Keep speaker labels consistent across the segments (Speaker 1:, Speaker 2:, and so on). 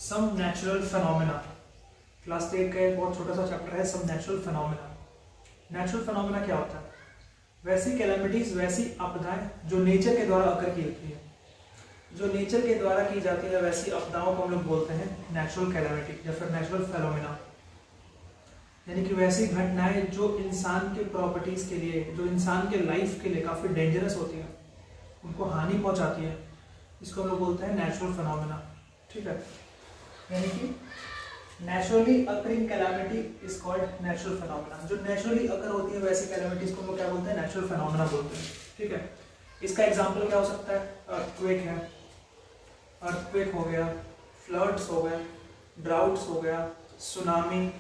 Speaker 1: सम natural phenomena. Class 8 का एक बहुत छोटा सा चैप्टर है some natural phenomena. Natural phenomena क्या होता है? वैसी कैलेमिटीज, वैसी आपदाएं जो नेचर के द्वारा अकर की होती है, जो नेचर के द्वारा की जाती है, वैसी आपदाओं को हम लोग बोलते हैं नेचुरल कैलेमिटी या फिर नेचुरल फिनोमेना। यानी कि वैसी घटनाएं जो इंसान के प्रॉपर्टीज के लिए, जो इंसान के लाइफ के लिए काफी डेंजरस होती है, उनको हानि पहुंचाती है, इसको हम लोग बोलते हैं नेचुरल फिनोमेना। ठीक है, यानी कि naturally occurring calamity is called natural phenomena. जो नेचुरली अकर होती है वैसी कैलामिटीज को हम लोग क्या बोलते हैं? नेचुरल फिनोमेना बोलते हैं। ठीक है, इसका एग्जांपल क्या हो सकता है? अर्थक्वेक है, अर्थक्वेक हो गया, फ्लड्स हो गए, ड्राउट्स हो गया, सुनामी,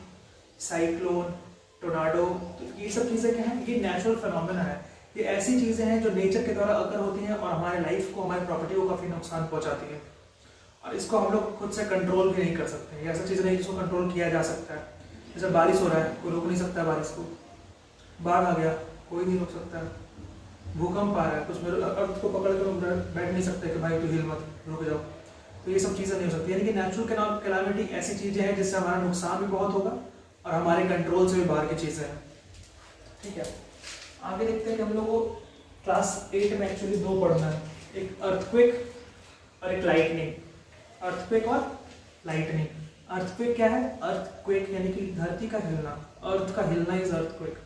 Speaker 1: साइक्लोन, टोर्नाडो। तो ये सब चीजें क्या है? ये नेचुरल फिनोमेना है। ये ऐसी चीजें हैं जो नेचर के द्वारा अकर होती हैं और हमारे लाइफ को, हमारी प्रॉपर्टी को काफी नुकसान पहुंचाती है, और इसको हम लोग खुद से कंट्रोल भी नहीं कर सकते। ये ऐसा चीज़ नहीं जिसको कंट्रोल किया जा सकता है। जैसे बारिश हो रहा है, कोई रोक नहीं सकता बारिश को। बाढ़ आ गया, कोई नहीं रोक सकता। भूकंप आ रहा है, कुछ मेरे अर्थ को पकड़ कर बैठ नहीं सकते कि भाई तू हिल मत, रुक जाओ। तो ये सब चीज़ें नहीं हो सकती। यानी कि नेचुरल कैलामिटी ऐसी चीज़ें हैं जिससे हमारा नुकसान भी बहुत होगा और हमारे कंट्रोल से भी बाहर की चीज़ें हैं। ठीक है, आगे देखते हैं कि हम लोग को क्लास 8 में एक्चुअली दो पढ़ना है, एक अर्थक्वेक और एक लाइटनिंग। अर्थक्वेक और लाइटनिंग। अर्थक्वेक क्या है? अर्थक्वेक यानी कि धरती का हिलना, अर्थ का हिलना इज अर्थक्वेक।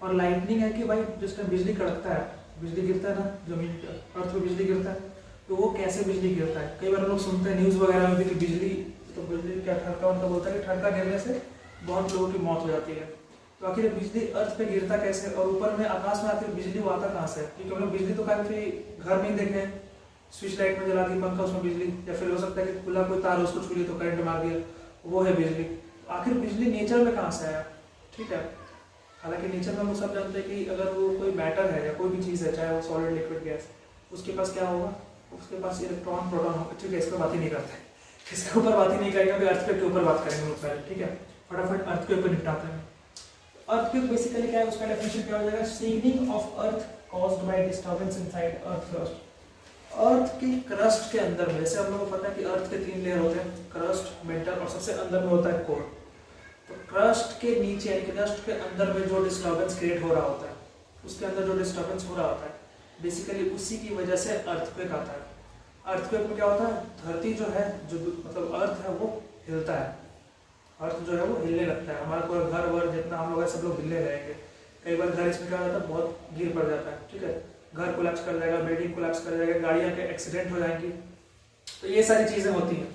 Speaker 1: और लाइटनिंग है कि भाई जिस टाइम बिजली कड़कता है, बिजली गिरता है ना जमीन पर, अर्थ पे बिजली गिरता है, तो वो कैसे बिजली गिरता है? कई बार लोग सुनते हैं न्यूज़ वगैरह में भी कि बिजली, तो बिजली क्या ठनका उनका बोलता है कि ठनका गिरने से बहुत लोगों की मौत हो जाती है। तो आखिर बिजली अर्थ पे गिरता कैसे, और ऊपर में आकाश में आखिर बिजली वो आता कहाँ से? क्योंकि हम लोग बिजली तो काफी घर में ही देखे हैं, स्विच लाइट में जला दी पंखा, उसमें बिजली, या फिर हो सकता है कि खुला कोई तार उसको छू लिया तो करंट मार दिया, वो है बिजली। आखिर बिजली नेचर में कहाँ से आया? ठीक है, हालांकि नेचर में हम सब जानते हैं कि अगर वो कोई मैटर है या कोई भी चीज़ है, चाहे वो सॉलिड, लिक्विड, गैस, उसके पास क्या होगा? उसके पास इलेक्ट्रॉन, प्रोटॉन होगा। ठीक है, इस पर बात ही नहीं करते, इसके ऊपर बात ही नहीं करेंगे, अभी अर्थक्वेक के ऊपर बात करेंगे लोग पहले। ठीक है, फटाफट अर्थक्वेक को निपटाते हैं। अर्थक्वेक बेसिकली क्या है, उसका डेफिनेशन क्या हो जाएगा? Signing of earth caused by disturbance inside earth crust. Earth की क्रस्ट के अंदर में, जैसे हम लोगों को पता है कि अर्थ के 3 लेयर होते हैं, क्रस्ट, मेंटल और सबसे अंदर में होता है कोर। तो क्रस्ट के नीचे यानी कि क्रस्ट के अंदर में जो डिस्टर्बेंस क्रिएट हो रहा होता है, उसके अंदर जो डिस्टर्बेंस हो रहा होता है, बेसिकली उसी की वजह से अर्थक्वेक आता है। अर्थक्वेक में क्या होता है? धरती जो है, जो मतलब अर्थ है, वो हिलता है। अर्थ जो है वो हिलने लगता है। हमारा पूरा घर वर जितना हम लोग है सब लोग हिलने रहेंगे। कई बार घर इसमें क्या हो जाता है, बहुत गिर पड़ जाता है। ठीक है, घर कोलैप्स कर जाएगा, बिल्डिंग कोलैप्स कर जाएगा, गाड़ियां के एक्सीडेंट हो जाएंगी। तो ये सारी चीजें होती हैं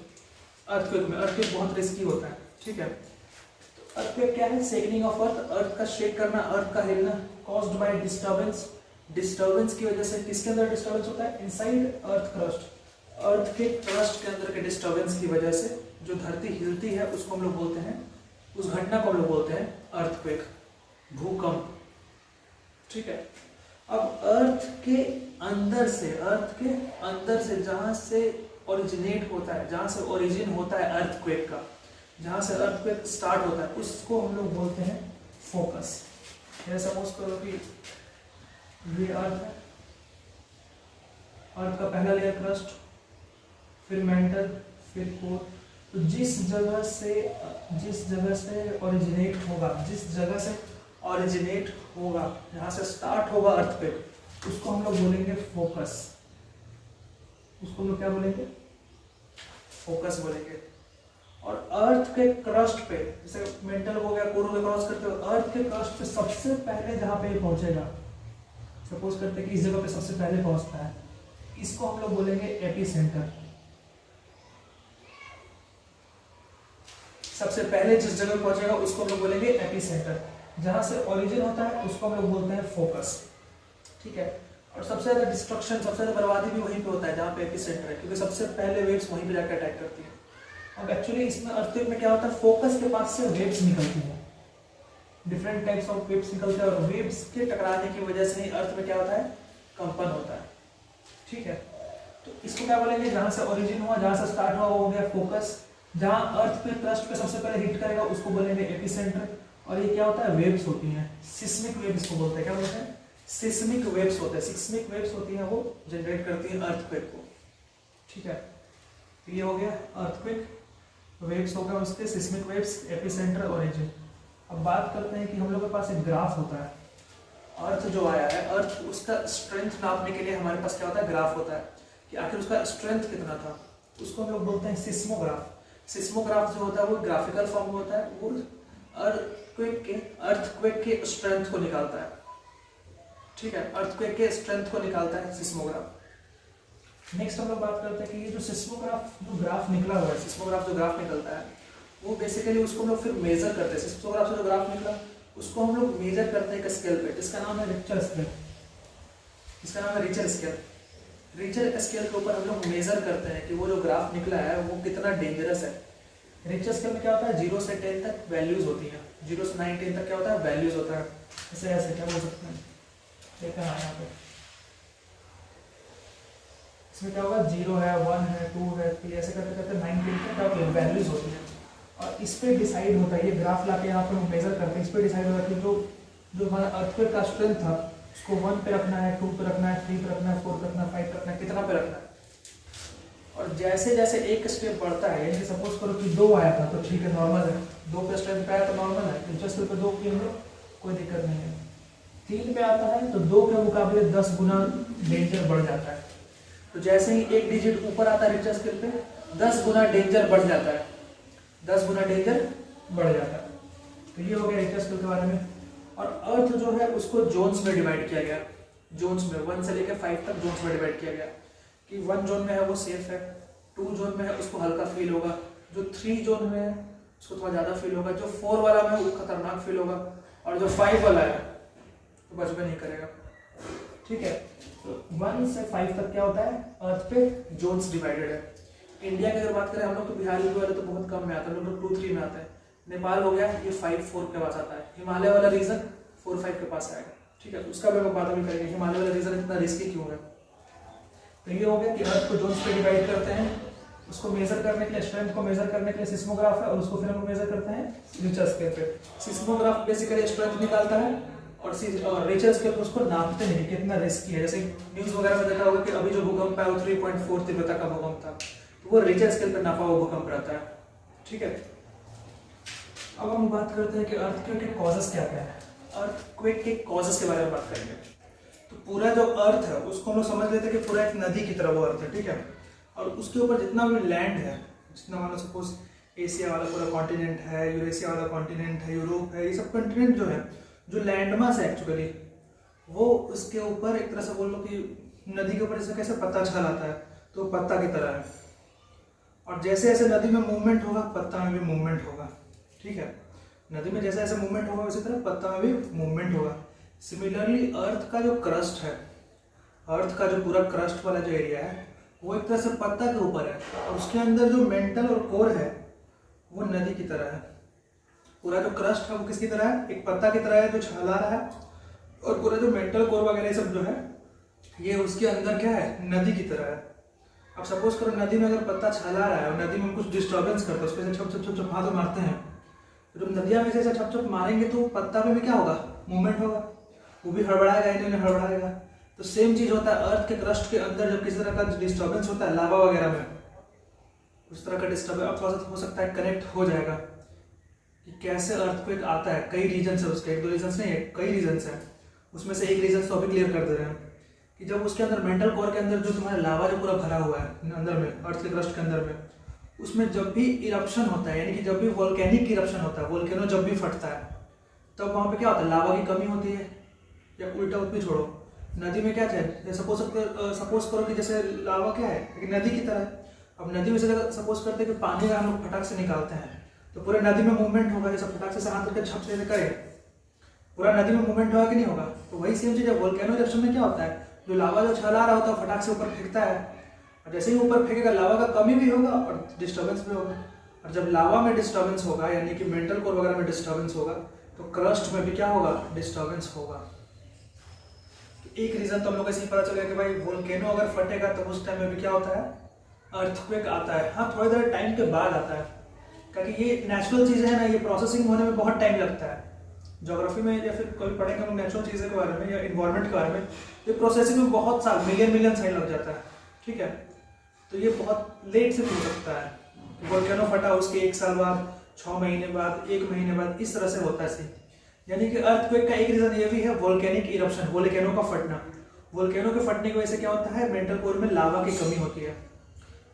Speaker 1: अर्थक्वेक में। अर्थक्वेक बहुत रिस्की होता है। ठीक है, तो अर्थक्वेक क्या है? शेकिंग ऑफ अर्थ, अर्थ का शेक करना, अर्थ का हिलना, कॉज्ड बाय डिस्टर्बेंस। डिस्टर्बेंस की वजह से, किसके अंदर डिस्टर्बेंस होता है? Inside earth crust. अर्थ के क्रस्ट के अंदर के डिस्टर्बेंस की वजह से जो धरती हिलती है, उसको हम लोग बोलते हैं, उस घटना को हम लोग बोलते हैं अर्थक्वेक, भूकंप। ठीक है, अब अर्थ के अंदर से, अर्थ के अंदर से जहां से ओरिजिनेट होता है, जहां से ओरिजिन होता है अर्थक्वेक का, जहां से अर्थक्वेक स्टार्ट होता है, उसको हम लोग बोलते हैं फोकस। जैसे सपोज करो कि ये अर्थ है, अर्थ का पहला लेयर क्रस्ट, फिर मेंटल, फिर कोर। तो जिस जगह से ओरिजिनेट होगा, जिस जगह से ओरिजिनेट होगा, जहां से स्टार्ट होगा अर्थक्वेक, उसको हम लोग बोलेंगे फोकस। उसको हम लोग क्या बोलेंगे? फोकस बोलेंगे। और अर्थ के क्रस्ट पे, जैसे मेंटल हो गया, कोर हो गया, क्रॉस करते हुए अर्थ के क्रस्ट पे सबसे पहले जहां पे पहुंचेगा, सपोज करते हैं कि इस जगह पे सबसे पहले पहुंचता है, इसको हम लोग बोलेंगे एपिसेंटर। सबसे पहले जिस जगह पहुंचेगा उसको हम लोग बोलेंगे एपिसेंटर। जहां से ओरिजिन होता है उसको हम लोग बोलते हैं फोकस। ठीक है, और सबसे ज्यादा डिस्ट्रक्शन, सबसे ज्यादा बर्बादी भी वहीं पे होता है जहाँ पे एपिसेंटर है, क्योंकि सबसे पहले वेव्स वहीं पे जाकर अटैक करती है। अब एक्चुअली इसमें अर्थक्वेक में क्या होता है? फोकस के पास से वेव्स निकलती हैं, डिफरेंट टाइप्स ऑफ वेव्स निकलते हैं, और वेव्स के टकराने की वजह से ही अर्थ में क्या होता है? कंपन होता है। ठीक है, तो इसको क्या बोलेंगे? जहां से ओरिजिन हुआ, जहां से स्टार्ट हुआ, वो हो गया फोकस। जहां अर्थ पे क्रस्ट पे सबसे पहले हिट करेगा उसको बोलेंगे एपिसेंटर। और ये क्या होता है? वेव्स होती हैं, सिस्मिक वेव्स इसको बोलते हैं। क्या बोलते हैं? सिस्मिक वेव्स होते हैं। सिस्मिक वेव्स होती हैं, वो जनरेट करती हैं अर्थक्वेक को। ठीक है, तो ये हो गया अर्थक्वेक। वेव्स हो गए उसके सिस्मिक वेव्स, एपिसेंटर, ओरिजिन। अब बात करते हैं कि हम लोग के पास एक ग्राफ होता है। अर्थ जो आया है, अर्थ उसका स्ट्रेंथ नापने के लिए हमारे पास क्या होता है, ग्राफ होता है कि आखिर उसका स्ट्रेंथ कितना था। उसको हम लोग बोलते हैं सिस्मोग्राफ। सिस्मोग्राफ जो होता है वो ग्राफिकल फॉर्म में होता है, वो अर्थक्वेक के स्ट्रेंथ को निकालता है। ठीक है, अर्थक्वेक के स्ट्रेंथ को निकालता है सिस्मोग्राफ। नेक्स्ट हम लोग बात करते हैं कि ये जो सिस्मोग्राफ जो ग्राफ निकला हुआ है, सिस्मोग्राफ जो ग्राफ निकलता है वो बेसिकली उसको हम लोग फिर मेजर करते हैं। सिस्मोग्राफ से जो ग्राफ निकला उसको हम लोग मेजर करते हैं एक स्केल पे, जिसका नाम है रिक्टर स्केल। इसका नाम है रिचर स्केल। रिचर स्केल के ऊपर हम लोग मेजर करते हैं कि वो जो ग्राफ निकला है वो कितना डेंजरस है। रिचर स्केल में क्या होता है, 0 से 10 तक वैल्यूज होती हैं। 0 से 9 10 तक क्या होता है, वैल्यूज होता है। ऐसे ऐसे क्या बोल सकते हैं, देखा है यहाँ पे, इसमें क्या होगा, 0 है, 1 है, 2 है, 3 ऐसे करते करते 9 10 तक क्या वैल्यूज होती हैं। और इस पे डिसाइड होता है, ये ग्राफ लाके यहाँ पे हम मेजर करते हैं, इस पे डिसाइड होता है कि जो हमारा अर्थक्वेक का स्ट्रेंथ था उसको 1 पे रखना है, 2 पे रखना है, 3 पे रखना है, 4 पे रखना है, 5 पे रखना है, कितना पे रखना है। और जैसे जैसे एक स्टेप बढ़ता है, यानी सपोज करो कि 2 आया था तो ठीक है, नॉर्मल है, 2 पे स्ट्रेंथ पे आया तो नॉर्मल है, रिचर स्केल पे 2 की हम लोग कोई दिक्कत नहीं है। 3 पे आता है तो 2 के मुकाबले 10 गुना डेंजर बढ़ जाता है। तो जैसे ही एक डिजिट ऊपर आता है रिचर स्केल पे, 10 गुना डेंजर बढ़ जाता है, 10 गुना डेंजर बढ़ जाता है। तो ये हो गया रिचर स्केल के बारे में। और अर्थ जो है उसको जोन्स में डिवाइड किया गया, जोन्स में 1 से लेकर 5 तक जोन्स में डिवाइड किया गया कि 1 जोन में है वो सेफ है, 2 जोन में है उसको हल्का फील होगा, जो 3 जोन में है उसको थोड़ा ज़्यादा फील होगा, जो 4 वाला में है वो खतरनाक फील होगा, और जो 5 वाला है तो बच में नहीं करेगा। ठीक है, तो 1 से 5 तक क्या होता है, अर्थ पे जोन्स डिवाइडेड है। इंडिया की अगर बात करें हम लोग तो बिहार यूपी वाले तो बहुत कम में आता है, हम लोग 2 3 में आते हैं। नेपाल हो गया ये 5 4 के पास आता है, हिमालय वाला रीजन 4 5 के पास आएगा। ठीक है, उसका भी हम बात अभी करेंगे हिमालय वाला रीजन इतना रिस्की क्यों है। तो ये हो गया कि अर्थ को जोन्स पे डिवाइड करते हैं, उसको मेजर करने के लिए, स्ट्रेंथ को मेजर करने के लिए सिस्मोग्राफ है, और उसको फिर हम मेजर करते हैं रिचर स्केल पे। सिस्मोग्राफ बेसिकली स्ट्रेंथ निकालता है और रिचर स्केल पे उसको नापते हैं कि कितना रिस्की है। जैसे न्यूज वगैरह में देखा होगा कि अभी जो भूकंप है वो 3.4 तीव्रता का भूकंप था, तो वो रिचर स्केल पे नापा हुआ भूकंप रहता है। ठीक है, अब हम बात करते हैं कि अर्थक्वेक के कॉजेस क्या क्या है। अर्थक्वेक के कॉजेस के बारे में बात करेंगे। तो पूरा जो अर्थ है उसको हम लोग समझ लेते हैं कि पूरा एक नदी की तरह वो अर्थ है। ठीक है, और उसके ऊपर जितना भी लैंड है, जितना मान लो सपोज एशिया वाला पूरा कॉन्टिनेंट है, यूरेशिया वाला कॉन्टिनेंट है, यूरोप है, ये सब कॉन्टिनेंट जो है, जो लैंड मास है एक्चुअली वो उसके ऊपर एक तरह से बोल लो कि नदी के ऊपर जैसे कैसे पत्ता छल आता है तो पत्ता की तरह है। और जैसे जैसे नदी में मूवमेंट होगा पत्ता में भी मूवमेंट होगा। ठीक है, नदी में जैसे जैसे मूवमेंट होगा उसी तरह पत्ता में भी मूवमेंट होगा। सिमिलरली अर्थ का जो क्रस्ट है, अर्थ का जो पूरा क्रस्ट वाला जो एरिया है वो एक तरह से पत्ता के ऊपर है, और उसके अंदर जो मेंटल और कोर है वो नदी की तरह है। पूरा जो क्रस्ट है वो किसकी तरह है, एक पत्ता की तरह है जो छला रहा है, और पूरा जो मेंटल कोर वगैरह सब जो है ये उसके अंदर क्या है, नदी की तरह है। अब सपोज करो नदी में अगर पत्ता छला रहा है और नदी में कुछ डिस्टर्बेंस करता है, उसपे से छप छप छप छप हाथ मारते हैं, तो जब नदियां में से छप छप मारेंगे तो पत्ता में भी क्या होगा, मूवमेंट होगा, वो भी हड़बड़ाएगा, इन्हें हड़बड़ाएगा। तो सेम चीज होता है अर्थ के क्रस्ट के अंदर, जब किसी तरह का डिस्टर्बेंस होता है लावा वगैरह में, उस तरह का डिस्टर्बेंस हो सकता है कनेक्ट हो जाएगा कि कैसे अर्थक्वेक आता है। कई रीजन है उसके, 1 2 रीजन नहीं है, कई रीजन है। उसमें से एक रीजन तो अभी क्लियर कर दे रहे हैं कि जब उसके अंदर मेंटल कोर के अंदर जो तुम्हारा लावा जो पूरा भरा हुआ है अंदर में, अर्थ के क्रस्ट के अंदर में, उसमें जब भी इरप्शन होता है, यानी कि जब भी वोल्केनिक इरप्शन होता है, वोल्केनो जब भी फटता है, तब वहाँ पे क्या होता है, लावा की कमी होती है। या उल्टा भी छोड़ो, नदी में क्या चाहिए, सपोज करो कि जैसे लावा क्या है, एक नदी की तरह है। अब नदी में से सपोज करते हैं कि पानी का हम लोग फटाक से निकालते हैं तो पूरे नदी में मूवमेंट होगा, जैसे फटाक से हाथ करके झप से करे, पूरा नदी में मूवमेंट होगा कि नहीं होगा। तो वही सेम चीज है वोल्केनो इरप्शन में क्या होता है, जो लावा जो छला रहा होता है फटाक से ऊपर फेंकता है, और जैसे ही ऊपर फेंकेगा लावा का कमी भी होगा और डिस्टर्बेंस भी होगा। और जब लावा में डिस्टर्बेंस होगा, यानी कि मेंटल कोर वगैरह में डिस्टर्बेंस होगा, तो क्रस्ट में भी क्या होगा, डिस्टर्बेंस होगा। तो एक रीजन तो हम लोग ऐसे ही पता चलेगा कि भाई वोल्केनो अगर फटेगा तो उस टाइम में भी क्या होता है, अर्थक्वेक आता है। हाँ, थोड़ी देर टाइम के बाद आता है, क्योंकि ये नेचुरल चीजें हैं ना, ये प्रोसेसिंग होने में बहुत टाइम लगता है। ज्योग्राफी में या फिर कभी पढ़ेंगे हम नेचुरल चीज़ों के बारे में या इन्वायरमेंट के बारे में, ये प्रोसेसिंग में बहुत साल मिलियन साल लग जाता है। ठीक है, तो ये बहुत लेट से हो सकता है। वोल्केनो फटा, उसके 1 साल बाद, 6 महीने बाद, 1 महीने बाद, इस तरह से होता है सीन। यानी कि अर्थक्वेक का एक रीजन ये भी है वोल्केनिक इरप्शन, वोल्केनो का फटना। वोल्केनो के फटने की वजह से क्या होता है, मेंटल कोर में लावा की कमी होती है,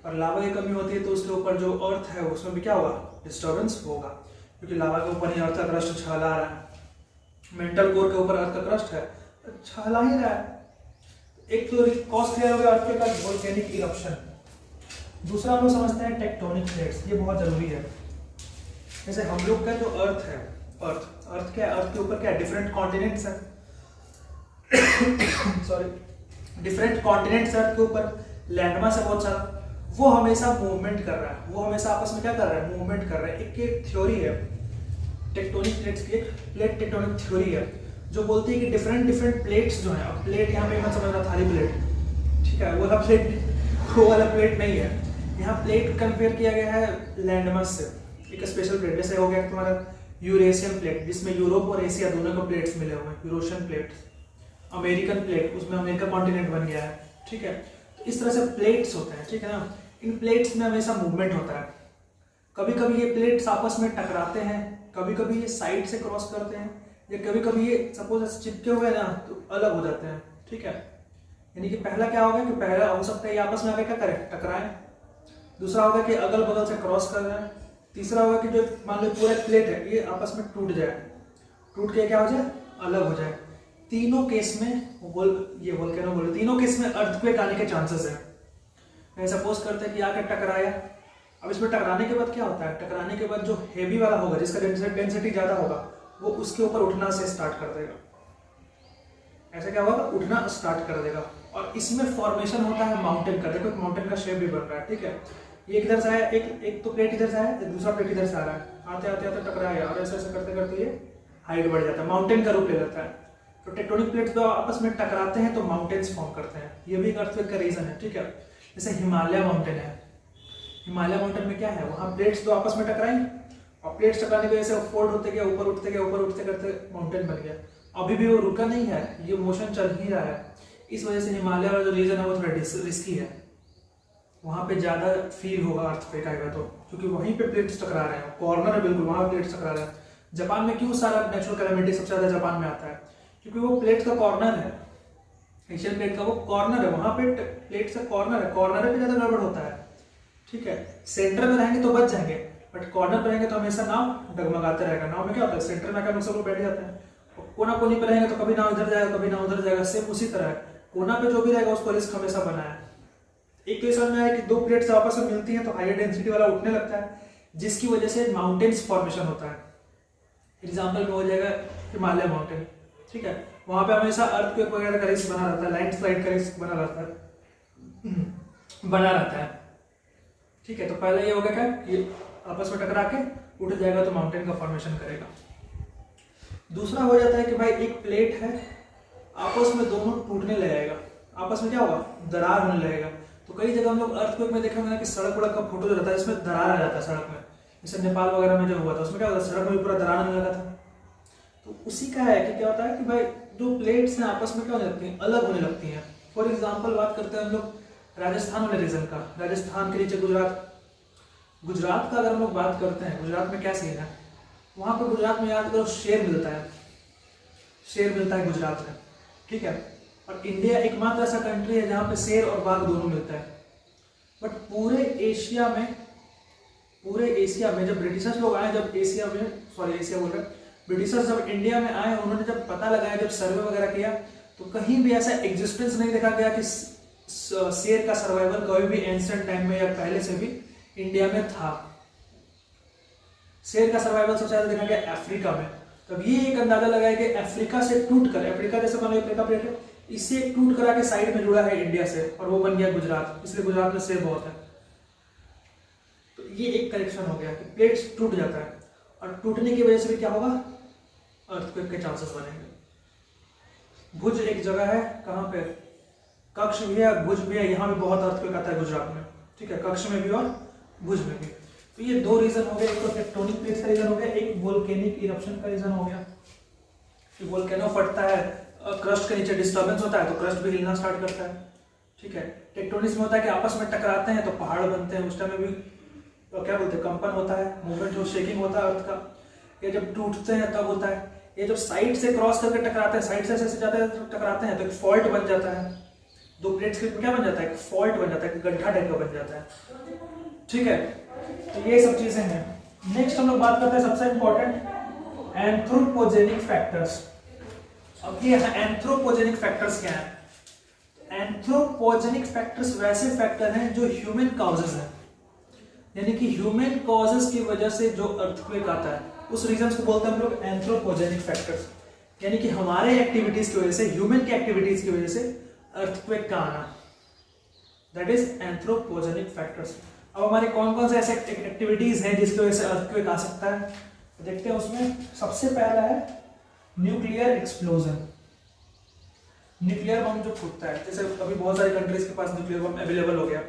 Speaker 1: और लावा की कमी होती है तो उसके ऊपर जो अर्थ है उसमें भी क्या होगा, डिस्टर्बेंस होगा, क्योंकि लावा के ऊपर ही अर्थ का क्रस्ट छहला रहा है, मेंटल कोर के ऊपर अर्थ का क्रस्ट है, छहला ही रहा है। एक तो कॉज क्लियर हो गया अर्थक्वेक का, वोल्केनिक इरप्शन। दूसरा हम लोग समझते हैं टेक्टोनिक प्लेट्स, ये बहुत जरूरी है। जैसे हम लोग का जो अर्थ है, अर्थ क्या है, अर्थ के ऊपर क्या है, डिफरेंट कॉन्टिनेंट्स है सॉरी, डिफरेंट कॉन्टिनेंट्स अर्थ के ऊपर, लैंडमास है बहुत सारा, वो हमेशा मूवमेंट कर रहा है, वो हमेशा आपस में क्या कर रहा है, मूवमेंट कर रहा है। एक थ्योरी है टेक्टोनिक प्लेट्स की, एक प्लेट टेक्टोनिक थ्योरी है जो बोलती है कि डिफरेंट प्लेट्स जो है, अब प्लेट यहाँ पे मत समझना थाली प्लेट, ठीक है, वो वाला प्लेट, वो वाला प्लेट नहीं है, यहाँ प्लेट कंपेयर किया गया है लैंडमास से, एक स्पेशल प्लेट। जैसे हो गया तुम्हारा यूरेशियन प्लेट, जिसमें यूरोप और एशिया दोनों को प्लेट्स मिले हुए हैं, यूरोशियन प्लेट, अमेरिकन प्लेट, उसमें अमेरिका कॉन्टिनेंट बन गया है, ठीक है। तो इस तरह से प्लेट्स होते हैं, ठीक है ना। इन प्लेट्स में हमेशा मूवमेंट होता है, कभी कभी ये प्लेट्स आपस में टकराते हैं, कभी कभी ये साइड से क्रॉस करते हैं, या कभी कभी ये सपोज चिपके हुए ना तो अलग हो जाते हैं, ठीक है। यानी कि पहला क्या होगा कि पहला हो सकता है ये आपस में आगे क्या करें, टकराएं। दूसरा होगा कि अगल बगल से क्रॉस कर रहे हैं। तीसरा होगा कि जो मान लो पूरा प्लेट है ये आपस में टूट जाए, टूट के क्या हो जाए, अलग हो जाए। तीनों केस में ये वोल्केनो बोले, तीनों केस में अर्थक्वेक आने के चांसेस है। सपोज करते हैं कि आकर टकराया, अब इसमें टकराने के बाद क्या होता है, टकराने के बाद जो हेवी वाला होगा, जिसका डेंसिटी ज्यादा होगा, वो उसके ऊपर उठना से स्टार्ट कर देगा। ऐसा क्या होगा, उठना स्टार्ट कर देगा, और इसमें फॉर्मेशन होता है माउंटेन का। देखो माउंटेन का शेप भी बन रहा है, ठीक है। ये इधर से आया, एक तो प्लेट इधर से आया, दूसरा प्लेट इधर से आ रहा है, आते आते आते टकराया, और ऐसे ऐसे करते करते ये हाइट बढ़ जाता है, माउंटेन का रूप ले लेता है। तो टेक्टोनिक प्लेट्स तो आपस में टकराते हैं तो माउंटेन्स फॉर्म करते हैं, ये भी एक अर्थक्वेक का रीजन है, ठीक है। जैसे हिमालय माउंटेन है, हिमालय माउंटेन में क्या है, वहां प्लेट्स तो आपस में टकराई, और प्लेट्स टकराने की वजह से फोल्ड होते गया, ऊपर उठते गया, ऊपर उठते करते माउंटेन बन गया। अभी भी वो रुका नहीं है, ये मोशन चल ही रहा है। इस वजह से हिमालय वाला जो रीजन है वो थोड़ा रिस्की है, वहां पे ज्यादा फील होगा अर्थक्वेक आएगा तो, क्योंकि वहीं पे प्लेट्स टकरा रहे हैं, कॉर्नर है बिल्कुल, वहां प्लेट्स टकरा रहे हैं। जापान में क्यों सारा नेचुरल कैलामिटी सबसे ज्यादा जापान में आता है, क्योंकि वो प्लेट का कॉर्नर है, एशियन प्लेट का वो कॉर्नर है, वहां पे प्लेट का कॉर्नर है, कॉर्नर पे ज्यादा गड़बड़ होता है, ठीक है। सेंटर में रहेंगे तो बच जाएंगे, बट कॉर्नर पे रहेंगे तो हमेशा नाव डगमगाते रहेगा। नाव में क्या होता है, सेंटर में आकर सब लोग बैठ जाते हैं, कोना कोनी पे रहेंगे तो कभी नाव इधर जाएगा, कभी नाव उधर जाएगा। सेम उसी तरह है, कोना पे जो भी रहेगा उसको रिस्क हमेशा बना है। एक तो ये समझ में आया कि दो प्लेट्स आपस में मिलती हैं तो हायर डेंसिटी वाला उठने लगता है, जिसकी वजह से माउंटेन्स फॉर्मेशन होता है। एग्जाम्पल में हो जाएगा हिमालय माउंटेन, ठीक है। वहां पे हमेशा अर्थक्वेक वगैरह का रिस्क बना रहता है, लैंडस्लाइड का रिस्क बना रहता है, ठीक है। तो पहले ये हो गया क्या कि आपस में टकरा के उठ जाएगा तो माउंटेन का फॉर्मेशन करेगा। दूसरा हो जाता है कि भाई एक प्लेट है, आपस में दोनों टूटने लगेगा, आपस में क्या होगा, दरार होने लगेगा। तो कई जगह हम लोग अर्थक्वेक में देखेंगे ना कि सड़क वड़क का फोटो जो रहता है इसमें दरार आ जाता है सड़क में, जैसे नेपाल वगैरह में जो हुआ था उसमें क्या होता है, सड़क में भी पूरा दरार आने लगा था। तो उसी का है कि क्या होता है कि भाई जो प्लेट्स हैं आपस में क्या होने लगती हैं, अलग होने लगती हैं। फॉर एग्जाम्पल बात करते हैं हम लोग राजस्थान वाले रीजन का, राजस्थान के नीचे गुजरात का अगर हम लोग बात करते हैं, गुजरात में क्या सीन है, वहां पर गुजरात में याद करो शेर मिलता है गुजरात में, ठीक है। और इंडिया एकमात्र ऐसा कंट्री है जहां पे शेर और बाघ दोनों मिलता है। बट पूरे एशिया में जब ब्रिटिशर्स लोग आए, ब्रिटिशर्स जब इंडिया में आए, उन्होंने जब पता लगाया, जब सर्वे वगैरह किया, तो कहीं भी ऐसा एग्जिस्टेंस नहीं देखा गया कि शेर का सर्वाइवल कभी भी एंशिएंट टाइम में या पहले से भी इंडिया में था। शेर का सर्वाइवल सबसे ज्यादा देखा गया अफ्रीका में। तब ये एक अंदाजा लगाया कि अफ्रीका से टूट कर, अफ्रीका जैसे मान लो अफ्रीका प्लेट है, इससे टूट करा के साइड में जुड़ा है इंडिया से, और वो बन गया गुजरात, इसलिए गुजरात में शेर बहुत है। तो ये एक करेक्शन हो गया कि प्लेट्स टूट जाता है, और टूटने की वजह से भी क्या होगा, अर्थक्वेक के चांसेस बनेंगे। भुज एक जगह है, कहाँ पे, कक्ष भी है, भुज भी है, यहाँ पे बहुत अर्थक्वेक आता है गुजरात में, ठीक है, कक्ष में भी और भुज में भी। तो ये दो रीजन हो गए, एक तो टेक्टोनिक प्लेट्स का रीजन हो गया, एक वोल्केनिक इरप्शन का रीजन हो गया कि वोल्केनो फटता है, क्रस्ट के नीचे डिस्टर्बेंस होता है तो क्रस्ट भी हिलना स्टार्ट करता है, ठीक है। टेक्टोनिक्स में होता है कि आपस में टकराते हैं तो पहाड़ बनते हैं, उस टाइम में भी तो क्या बोलते हैं, कंपन होता है, मूवमेंट जो शेकिंग होता है अर्थ का। ये जब टूटते हैं तब होता है। ये जब साइड से क्रॉस करके टकराते हैं, साइड से ऐसे जाते हैं टकराते हैं तो एक फॉल्ट बन जाता है। दो प्लेट्स के बीच में क्या बन जाता है, एक फॉल्ट बन जाता है, एक गड्ढा टाइप का बन जाता है। ठीक है, तो ये सब चीजें हैं। नेक्स्ट हम लोग बात करते हैं सबसे इंपॉर्टेंट एंथ्रोपोजेनिक फैक्टर्स। अब ये एंथ्रोपोजेनिक फैक्टर्स क्या है? एंथ्रोपोजेनिक फैक्टर्स वैसे फैक्टर हैं जो ह्यूमन कॉजेज हैं, यानी कि ह्यूमन कॉजेज की वजह से जो अर्थक्वेक आता है उस रीजन को बोलते हैं हम लोग एंथ्रोपोजेनिक फैक्टर्स, यानी कि हमारे एक्टिविटीज की वजह से, ह्यूमन की एक्टिविटीज की वजह से अर्थक्वेक का आना, दैट इज एंथ्रोपोजेनिक फैक्टर्स। अब हमारे कौन कौन से ऐसे एक्टिविटीज हैं जिसकी वजह से अर्थक्वेक आ सकता है, तो देखते हैं। उसमें सबसे पहला है न्यूक्लियर एक्सप्लोजन। न्यूक्लियर बम जो फूटता है, जैसे अभी बहुत सारी कंट्रीज के पास न्यूक्लियर बम अवेलेबल हो गया।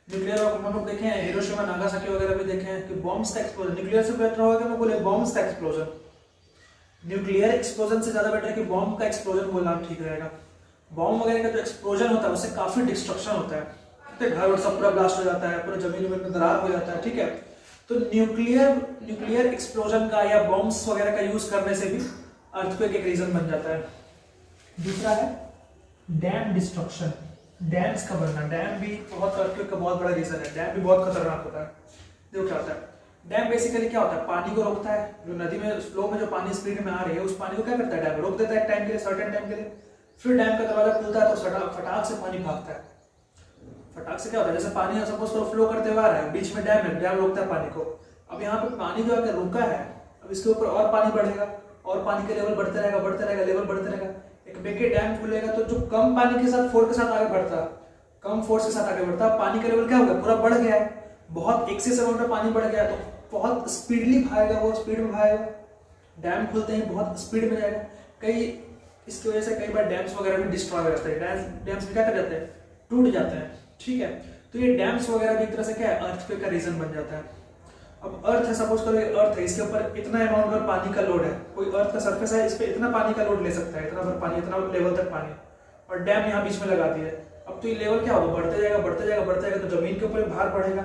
Speaker 1: न्यूक्लियर बम हम लोग देखे हैं, हिरोशिमा नागासाकी वगैरह भी देखे हैं कि बॉम्ब्स का एक्सप्लोजन, न्यूक्लियर से बेटर होगा कि बोले बॉम्ब्स का एक्सप्लोजन। न्यूक्लियर एक्सप्लोजन से ज्यादा बेटर है कि बॉम्ब का एक्सप्लोजन बोलना ठीक रहेगा। बॉम्ब वगैरह का जो एक्सप्लोजन होता है उससे काफी डिस्ट्रक्शन होता है, घर सब पूरा ब्लास्ट हो जाता है, पूरा जमीन में दरार हो जाता है। ठीक है, तो न्यूक्लियर एक्सप्लोजन का या बॉम्ब्स वगैरह का यूज करने से भी अर्थक्वेक एक रीजन बन जाता है। दूसरा है डैम डिस्ट्रक्शन, डैम्स का बनना। डैम भी बहुत अर्थक्वेक का बहुत बड़ा रीजन है। डैम भी बहुत खतरनाक होता है। देखो क्या होता है, डैम बेसिकली क्या होता है, पानी को रोकता है। जो नदी में फ्लो में जो पानी स्पीड में आ रही है उस पानी को क्या करता है, डैम रोक देता है एक टाइम के लिए, सर्टेन टाइम के लिए। फिर डैम का दरवाजा खुलता है तो फटाक से पानी भागता है। फटाक से क्या होता है, जैसे पानी सपोज करो फ्लो करते हुए आ रहा है, बीच में डैम है, डैम रोकता है पानी को। अब यहाँ पे पानी जो अगर रुका है, अब इसके ऊपर और पानी बढ़ेगा और पानी का लेवल बढ़ते रहेगा, लेवल बढ़ते रहेगा। एक बेके डैम खुलेगा तो जो कम पानी के साथ फोर्स के साथ आगे बढ़ता, कम फोर्स के साथ आगे बढ़ता, पानी का लेवल क्या होगा, पूरा बढ़ गया है, बहुत एक्सेस अमाउंट में पानी बढ़ गया तो बहुत स्पीडली भागेगा, वो स्पीड में भागेगा। डैम खुलते ही बहुत स्पीड में जाएगा। कई इसकी वजह से कई बार डैम्स वगैरह भी डिस्ट्रॉय हो जाते हैं, डैम्स में क्या कर जाते हैं, टूट जाते हैं। ठीक है, तो ये डैम्स वगैरह भी एक तरह से क्या है, अर्थक्वेक का रीजन बन जाता है। अब अर्थ है, सपोज करो अर्थ है, इसके ऊपर इतना अमाउंट पर पानी का लोड है, कोई अर्थ का सरफेस है, इस पे इतना पानी का लोड ले सकता है, इतना भर पानी, इतना लेवल तक पानी, और डैम यहाँ बीच में लगा दिया है। अब तो ये लेवल क्या होगा, बढ़ते जाएगा, तो जमीन के ऊपर भार बढ़ेगा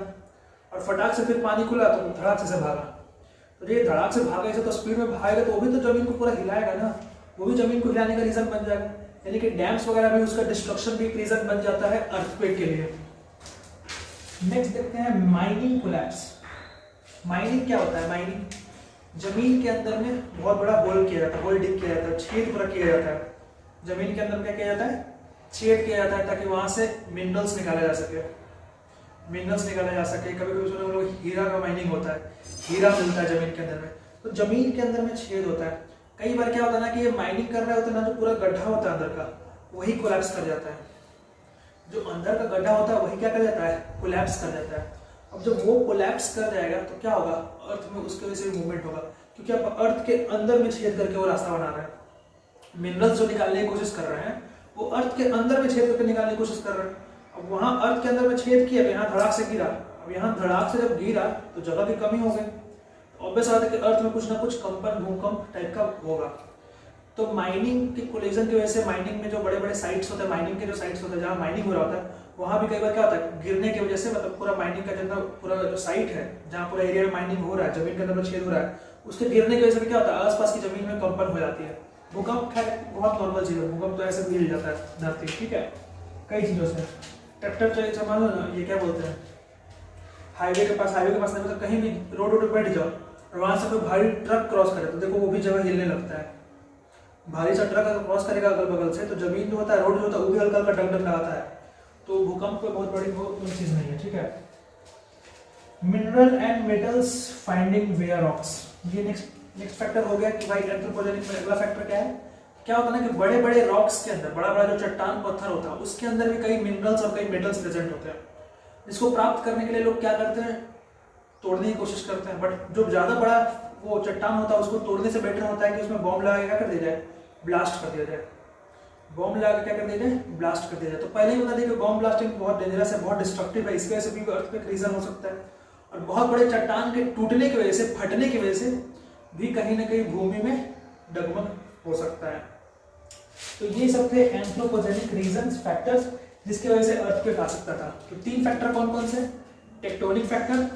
Speaker 1: और फटाक से फिर पानी खुला तो धड़ाक से भागा। तो ये धड़ाक से भागे से तो स्पीड में भागेगा तो वो भी तो जमीन को पूरा हिलाएगा ना, वो भी जमीन को हिलाने का रीजन बन जाएगा। यानी कि डैम्स वगैरह भी उसका डिस्ट्रक्शन भी एक रीजन बन जाता है अर्थक्वेक के लिए। नेक्स्ट देखते हैं माइनिंग कोलैप्स। माइनिंग क्या होता है, माइनिंग जमीन के अंदर में बहुत बड़ा होल किया जाता है, होल डिग किया जाता है, छेद पूरा किया जाता है। जमीन के अंदर क्या किया जाता है, छेद किया जाता है ताकि वहां से मिनरल्स निकाला जा सके, कभी कभी सुने लोग हीरा का माइनिंग होता है, हीरा मिलता है जमीन के अंदर में, तो जमीन के अंदर में छेद होता है। कई बार क्या होता है ना कि ये माइनिंग कर रहे होते हैं ना, जो पूरा गड्ढा होता है अंदर का वही कोलैप्स कर जाता है, जो अंदर का गड्ढा होता है वही क्या कर जाता है, कोलैप्स कर जाता है। अब जब वो कोलैप्स कर जाएगा तो क्या होगा, अर्थ में उसके वजह से मूवमेंट होगा, क्योंकि आप अर्थ के अंदर में छेद करके वो रास्ता बना रहे हैं। मिनरल्स जो निकालने की कोशिश कर रहे हैं वो अर्थ के अंदर में छेद करके निकालने की कोशिश कर रहे हैं। अब वहां अर्थ के अंदर में छेद किया, यहाँ धड़ाक से गिरा, अब यहाँ धड़ाक से जब गिरा तो जगह की कमी हो गई, तो ऑब्वियस बात है कि अर्थ में कुछ ना कुछ कंपन भूकंप टाइप का होगा। तो माइनिंग के कोलिजन की वजह से, माइनिंग में जो बड़े बड़े साइट्स होते हैं, माइनिंग के जो साइट्स होते हैं जहाँ माइनिंग हो रहा होता है, वहां भी कई बार क्या होता है, गिरने की वजह से, मतलब पूरा माइनिंग का जितना पूरा जो साइट है जहाँ पूरा एरिया में माइनिंग हो रहा है, जमीन के अंदर छेद हो रहा है, उसके गिरने की वजह से क्या होता है, आसपास की जमीन में कंपन हो जाती है। भूकंप खैर बहुत नॉर्मल चीज है, भूकंप तो ऐसे भी हिल जाता है धरती, ठीक है, कई चीजों से। ट्रैक्टर मान लो ना, ये क्या बोलते हैं, हाईवे के पास नहीं, मतलब कहीं भी रोड पे बैठ जाओ और वहां से कोई भारी ट्रक क्रॉस करे तो देखो वो भी जगह हिलने लगता है। भारी सा ट्रक अगर क्रॉस करेगा अगल बगल से तो जमीन जो होता है, रोड जो होता है, वो भी हल्का हल्का डगडग लगाता है। तो भूकंप कोई बहुत बड़ी चीज नहीं है, ठीक है। Mineral and metals finding where rocks, ये नेक्स्ट फैक्टर हो गया कि भाई एंथ्रोपोजेनिक में अगला फैक्टर क्या है, क्या होता है ना कि बड़े बड़े रॉक्स के अंदर, बड़ा बड़ा जो चट्टान पत्थर होता है उसके अंदर भी कई मिनरल्स और कई मेटल्स प्रेजेंट होते हैं, जिसको प्राप्त करने के लिए लोग क्या करते हैं, तोड़ने की कोशिश करते हैं। बट जो ज्यादा बड़ा वो चट्टान होता है उसको तोड़ने से बेटर होता है कि उसमें बॉम्ब लगा के क्या कर दिया जाए, ब्लास्ट कर दिया जाए, बॉम्ब लगा के क्या कर दिया जाए, ब्लास्ट कर दिया जाए। तो पहले ही बता दें कि बॉम्ब ब्लास्टिंग बहुत डेंजरस है, बहुत डिस्ट्रक्टिव है, इसकी वजह से भी अर्थक्वेक रीजन हो सकता है। और बहुत बड़े चट्टान के टूटने की वजह से, फटने की वजह से भी कहीं ना कहीं भूमि में डगमग हो सकता है। तो ये सब थे एंथ्रोपोजेनिक रीजंस, फैक्टर्स जिसकी वजह से अर्थक्वेक आ सकता था। तो 3 फैक्टर कौन कौन से, टेक्टोनिक फैक्टर,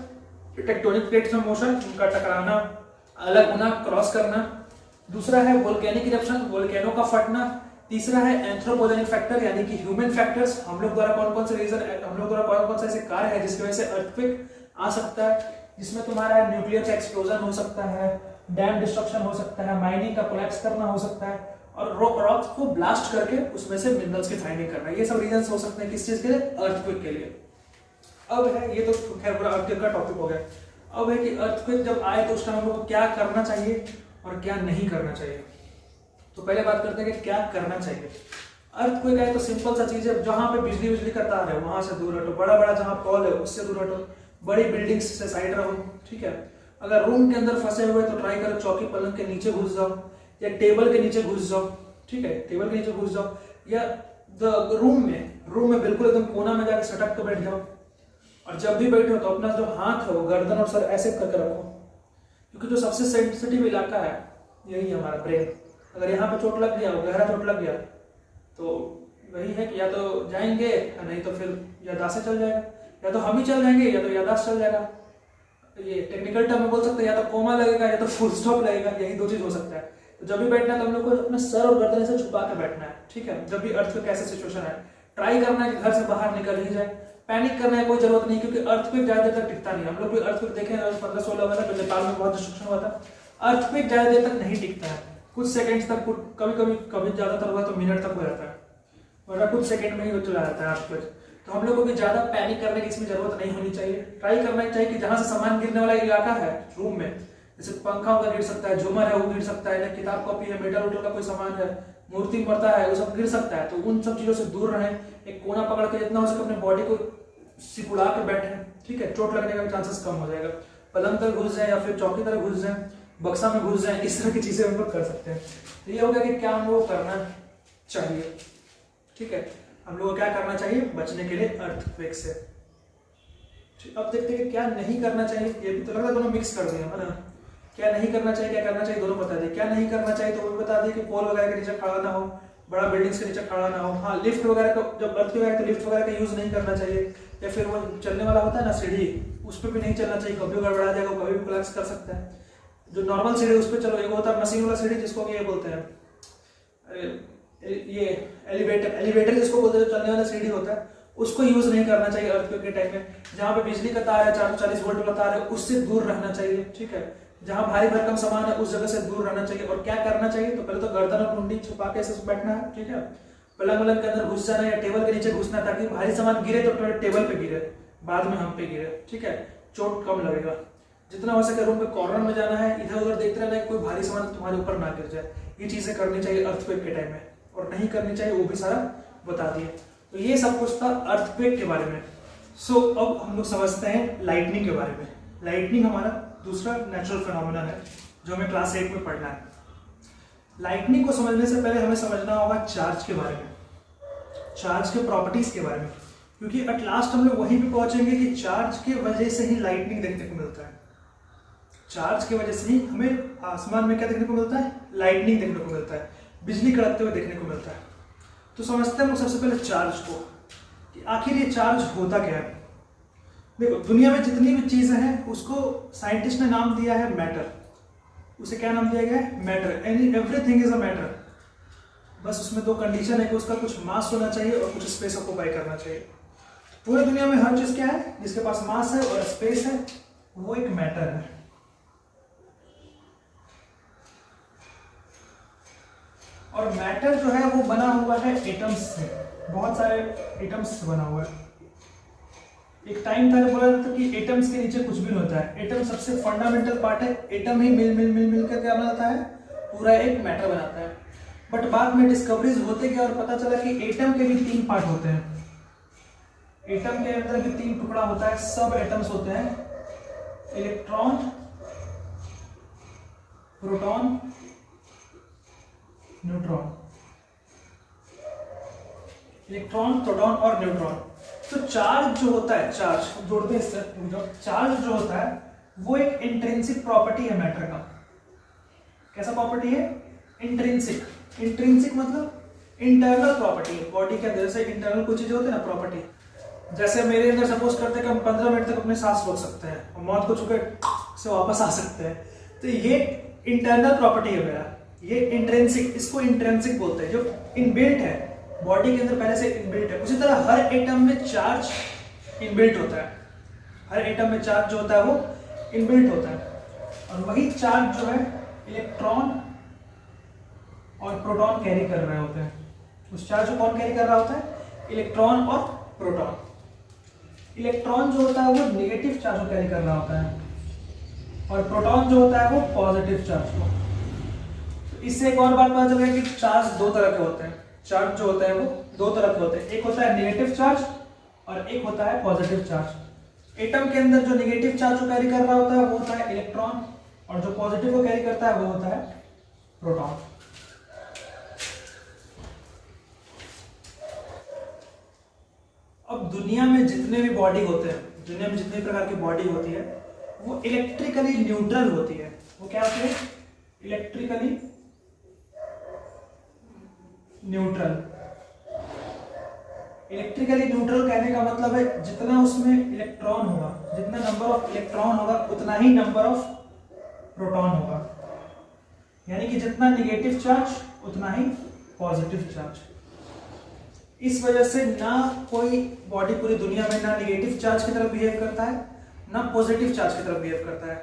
Speaker 1: टेक्टोनिक प्लेट्स में मोशन, उनका टकराना, अलग होना, क्रॉस करना। दूसरा है वोल्केनिक इरप्शन, वोल्केनो का फटना। तीसरा है एंथ्रोपोजेनिक फैक्टर यानी कि ह्यूमन फैक्टर्स, हम लोग द्वारा कौन कौन से रीजन, हम लोग द्वारा कौन कौन से ऐसे कार्य है जिसकी वजह से अर्थक्वेक आ सकता है, जिसमें तुम्हारा न्यूक्लियर का एक्सप्लोजन हो सकता है, डैम डिस्ट्रक्शन हो सकता है, माइनिंग का कोलैप्स करना हो सकता है, और रॉक्स को ब्लास्ट करके उसमें से मिनरल्स की फाइंडिंग करना। ये सब रीजंस हो सकते हैं किस चीज के लिए, अर्थक्वेक के लिए। अब है, ये तो खैर पूरा अर्थक्वेक का टॉपिक हो गया। अब है कि अर्थक्वेक जब आए तो उस टाइम हम लोग को क्या करना चाहिए और क्या नहीं करना चाहिए। तो पहले बात करते हैं कि क्या करना चाहिए। अर्थक्वेक आए तो सिंपल सा चीज है, जहां पे बिजली का तार है वहां से दूर हटो, बड़ा बड़ा जहां पोल है उससे दूर हटो, बड़ी बिल्डिंग्स से साइड रहो, ठीक है। अगर रूम के अंदर फंसे हुए तो ट्राई करो चौकी पलंग के नीचे घुस जाओ या टेबल के नीचे घुस जाओ, ठीक है, टेबल के नीचे घुस जाओ, या रूम में बिल्कुल एकदम कोना में जाके सटक के बैठ जाओ। और जब भी बैठो तो अपना जो हाथ है वो गर्दन और सर ऐसे करके रखो, क्योंकि जो सबसे सेंसिटिव इलाका है यही है हमारा ब्रेन। अगर यहाँ पे चोट लग गया, गहरा चोट लग गया, तो वही है कि या तो जाएंगे या नहीं तो फिर यादाश्त से चल जाएगा, या तो हम ही चल जाएंगे या तो यादाश्त चल जाएगा। ये टेक्निकल टर्म में बोल सकते हैं, या तो कोमा लगेगा या तो फुल स्टॉप लगेगा, यही दो चीज हो सकता है। तो जब भी बैठना है तो हम लोग को अपने सर और गर्दन से छुपा के बैठना है, ठीक है। जब भी अर्थक्वेक ऐसा सिचुएशन है, ट्राई करना है कि घर से बाहर निकल ही जाए। पैनिक करने की कोई जरूरत नहीं, क्योंकि अर्थक्वेक ज्यादा देर तक टिकता नहीं। हम लोग भी अर्थक्वेक देखे 15-16 वाला जो नेपाल में बहुत डिस्ट्रक्शन हुआ था, अर्थक्वेक ज्यादा देर तक नहीं टिकता है, कुछ सेकंड्स तक, कभी ज्यादातर हुआ तो मिनट तक हो जाता है, वरना कुछ सेकंड में ही चला जाता है अर्थक्वेक। तो हम लोग को भी ज्यादा पैनिक करने की इसमें जरूरत नहीं होनी चाहिए। ट्राई करना चाहिए कि जहां से सामान गिरने वाला इलाका है रूम में, जैसे पंखा का गिर सकता है, झूमर है वो गिर सकता है, किताब कॉपी है, मेटल उटल का कोई सामान है, मूर्ति मरता है, वो सब गिर सकता है। तो उन सब चीजों से दूर रहें। एक कोना पकड़ के जितना हो सके अपने बॉडी को सिकुड़ा के बैठे, ठीक है, चोट लगने का भी चांसेस कम हो जाएगा। पलंग तक घुस जाए या फिर चौकी तरह घुस जाए, बक्सा में घुस जाए, इस तरह की चीजें हम लोग कर सकते हैं। तो ये हो गया कि क्या हम लोग को करना चाहिए, ठीक है। हम लोग को क्या करना चाहिए बचने के लिए अर्थक्वेक से। अब देखते हैं क्या नहीं करना चाहिए। ये भी तो लग रहा है दोनों मिक्स कर दिया है ना, क्या नहीं करना चाहिए क्या करना चाहिए दोनों बता दिए। क्या नहीं करना चाहिए तो वो बता दिए कि पोल वगैरह के नीचे खड़ा ना हो, बड़ा बिल्डिंग्स के नीचे खड़ा ना हो। हाँ, लिफ्ट वगैरह का जब अर्थक्वेक आए तो लिफ्ट वगैरह का यूज नहीं करना चाहिए, या फिर वो चलने वाला होता है ना सीढ़ी, उस पर भी नहीं चलना चाहिए, कभी गड़बड़ा जाएगा, कभी भी कोलैप्स कर सकता है। जो नॉर्मल सीढ़ी उस पर चलो, एक होता है मशीन वाला सीढ़ी जिसको ये बोलते हैं, ये एलिवेटर जिसको बोलते हैं, जो चलने वाला सीढ़ी होता है, उसको यूज नहीं करना चाहिए अर्थक्वेक के टाइम में। जहां पे बिजली का तार है, 440 वोल्ट वाला तार है, उससे दूर रहना चाहिए, ठीक है। जहां भारी भरकम सामान है उस जगह से दूर रहना चाहिए। और क्या करना चाहिए, तो पहले तो गर्दन और मुंडी छुपा के ऐसे बैठना है, ठीक है। पलंग वलंग के अंदर घुस जाना या टेबल के नीचे घुसना, ताकि भारी सामान गिरे तो टेबल पे गिरे, बाद में हम पे गिरे, ठीक है, चोट कम लगेगा। जितना हो सके रूम के कॉर्नर में जाना है, इधर उधर देखते रहना है कोई भारी सामान तुम्हारे ऊपर ना गिर जाए। ये चीजें करनी चाहिए अर्थक्वेक के टाइम में, और नहीं करनी चाहिए वो भी सारा बता दिए। तो ये सब कुछ था अर्थक्वेक के बारे में। सो अब हम लोग समझते हैं लाइटनिंग के बारे में। लाइटनिंग हमारा दूसरा नेचुरल फिनोमेनन है जो हमें क्लास 8 में पढ़ना है। लाइटनिंग को समझने से पहले हमें समझना होगा चार्ज के बारे में, चार्ज के प्रॉपर्टीज के बारे में, क्योंकि एट लास्ट हम लोग वहीं पे पहुंचेंगे कि चार्ज की वजह से ही लाइटनिंग देखने को मिलता है। चार्ज की वजह से ही हमें आसमान में क्या देखने को मिलता है, लाइटनिंग देखने को मिलता है, बिजली कड़कते हुए देखने को मिलता है। तो समझते हैं हम सबसे पहले चार्ज को, कि आखिर ये चार्ज होता क्या है। देखो, दुनिया में जितनी भी चीजें हैं उसको साइंटिस्ट ने नाम दिया है मैटर। उसे क्या नाम दिया गया है, matter. Everything is a matter. बस उसमें दो कंडीशन है कि उसका कुछ मास होना चाहिए और कुछ स्पेस ऑक्यूपाई करना चाहिए। पूरी दुनिया में हर चीज क्या है, जिसके पास मास है और स्पेस है, वो एक मैटर है। और मैटर जो है वो बना हुआ है एटम्स से, बहुत सारे एटम्स से बना हुआ है। एक टाइम था बोला जाता कि एटम्स के नीचे कुछ भी नहीं होता है। एटम सबसे फंडामेंटल पार्ट है, एटम ही मिल कर क्या बनाता है, पूरा एक मैटर बनाता है। बट बाद में डिस्कवरीज होते गया और पता चला कि एटम के भी 3 पार्ट होते हैं। एटम के अंदर भी 3 टुकड़ा होता है, सब एटम्स होते हैं, electron, proton, neutron. Electron, proton और न्यूट्रॉन। तो चार्ज जो होता है, चार्ज जोड़ते हैं इससे, चार्ज जो होता है वो एक इंट्रिंसिक प्रॉपर्टी है मैटर का। कैसा प्रॉपर्टी है, इंट्रिंसिक। इंट्रिंसिक मतलब इंटरनल प्रॉपर्टी है बॉडी के अंदर। जैसे इंटरनल कुछ चीजें होती है ना प्रॉपर्टी, जैसे मेरे अंदर सपोज करते हैं कि हम 15 मिनट तक अपने सांस रोक सकते हैं और मौत को छूके से वापस आ सकते हैं, तो ये इंटरनल प्रॉपर्टी है मेरा, ये इंट्रिंसिक, इसको इंट्रिंसिक बोलते हैं, जो इनबिल्ट है बॉडी के अंदर पहले से इनबिल्ट है। उसी तरह हर एटम में चार्ज इनबिल्ट होता है, हर एटम में चार्ज जो होता है वो इनबिल्ट होता है, और वही चार्ज जो है इलेक्ट्रॉन और प्रोटॉन कैरी कर रहे होते हैं। उस चार्ज को कौन कैरी कर रहा होता है? इलेक्ट्रॉन और प्रोटॉन। इलेक्ट्रॉन जो होता है वो नेगेटिव चार्ज को कैरी कर रहा होता है, और प्रोटॉन जो होता है वो पॉजिटिव चार्ज को। तो इससे एक और बात पता चल गई कि चार्ज दो तरह के होते हैं, चार्ज जो होते हैं वो दो तरह के होते हैं, एक होता है नेगेटिव चार्ज और एक होता है पॉजिटिव चार्ज। एटम के अंदर जो नेगेटिव चार्ज को कैरी कर रहा होता है वो होता है इलेक्ट्रॉन, और जो पॉजिटिव को कैरी करता है वो होता है प्रोटॉन। अब दुनिया में जितने भी बॉडी होते हैं, दुनिया में जितने प्रकार की बॉडी होती है वो इलेक्ट्रिकली न्यूट्रल होती है। वो क्या होती है? Electrically neutral. इलेक्ट्रिकली न्यूट्रल कहने का मतलब है जितना उसमें इलेक्ट्रॉन होगा, जितना नंबर ऑफ इलेक्ट्रॉन होगा उतना ही नंबर ऑफ प्रोटॉन होगा, यानी कि जितना नेगेटिव चार्ज उतना ही पॉजिटिव चार्ज। इस वजह से ना कोई बॉडी पूरी दुनिया में ना नेगेटिव चार्ज की तरफ बिहेव करता है ना पॉजिटिव चार्ज की तरफ बिहेव करता है,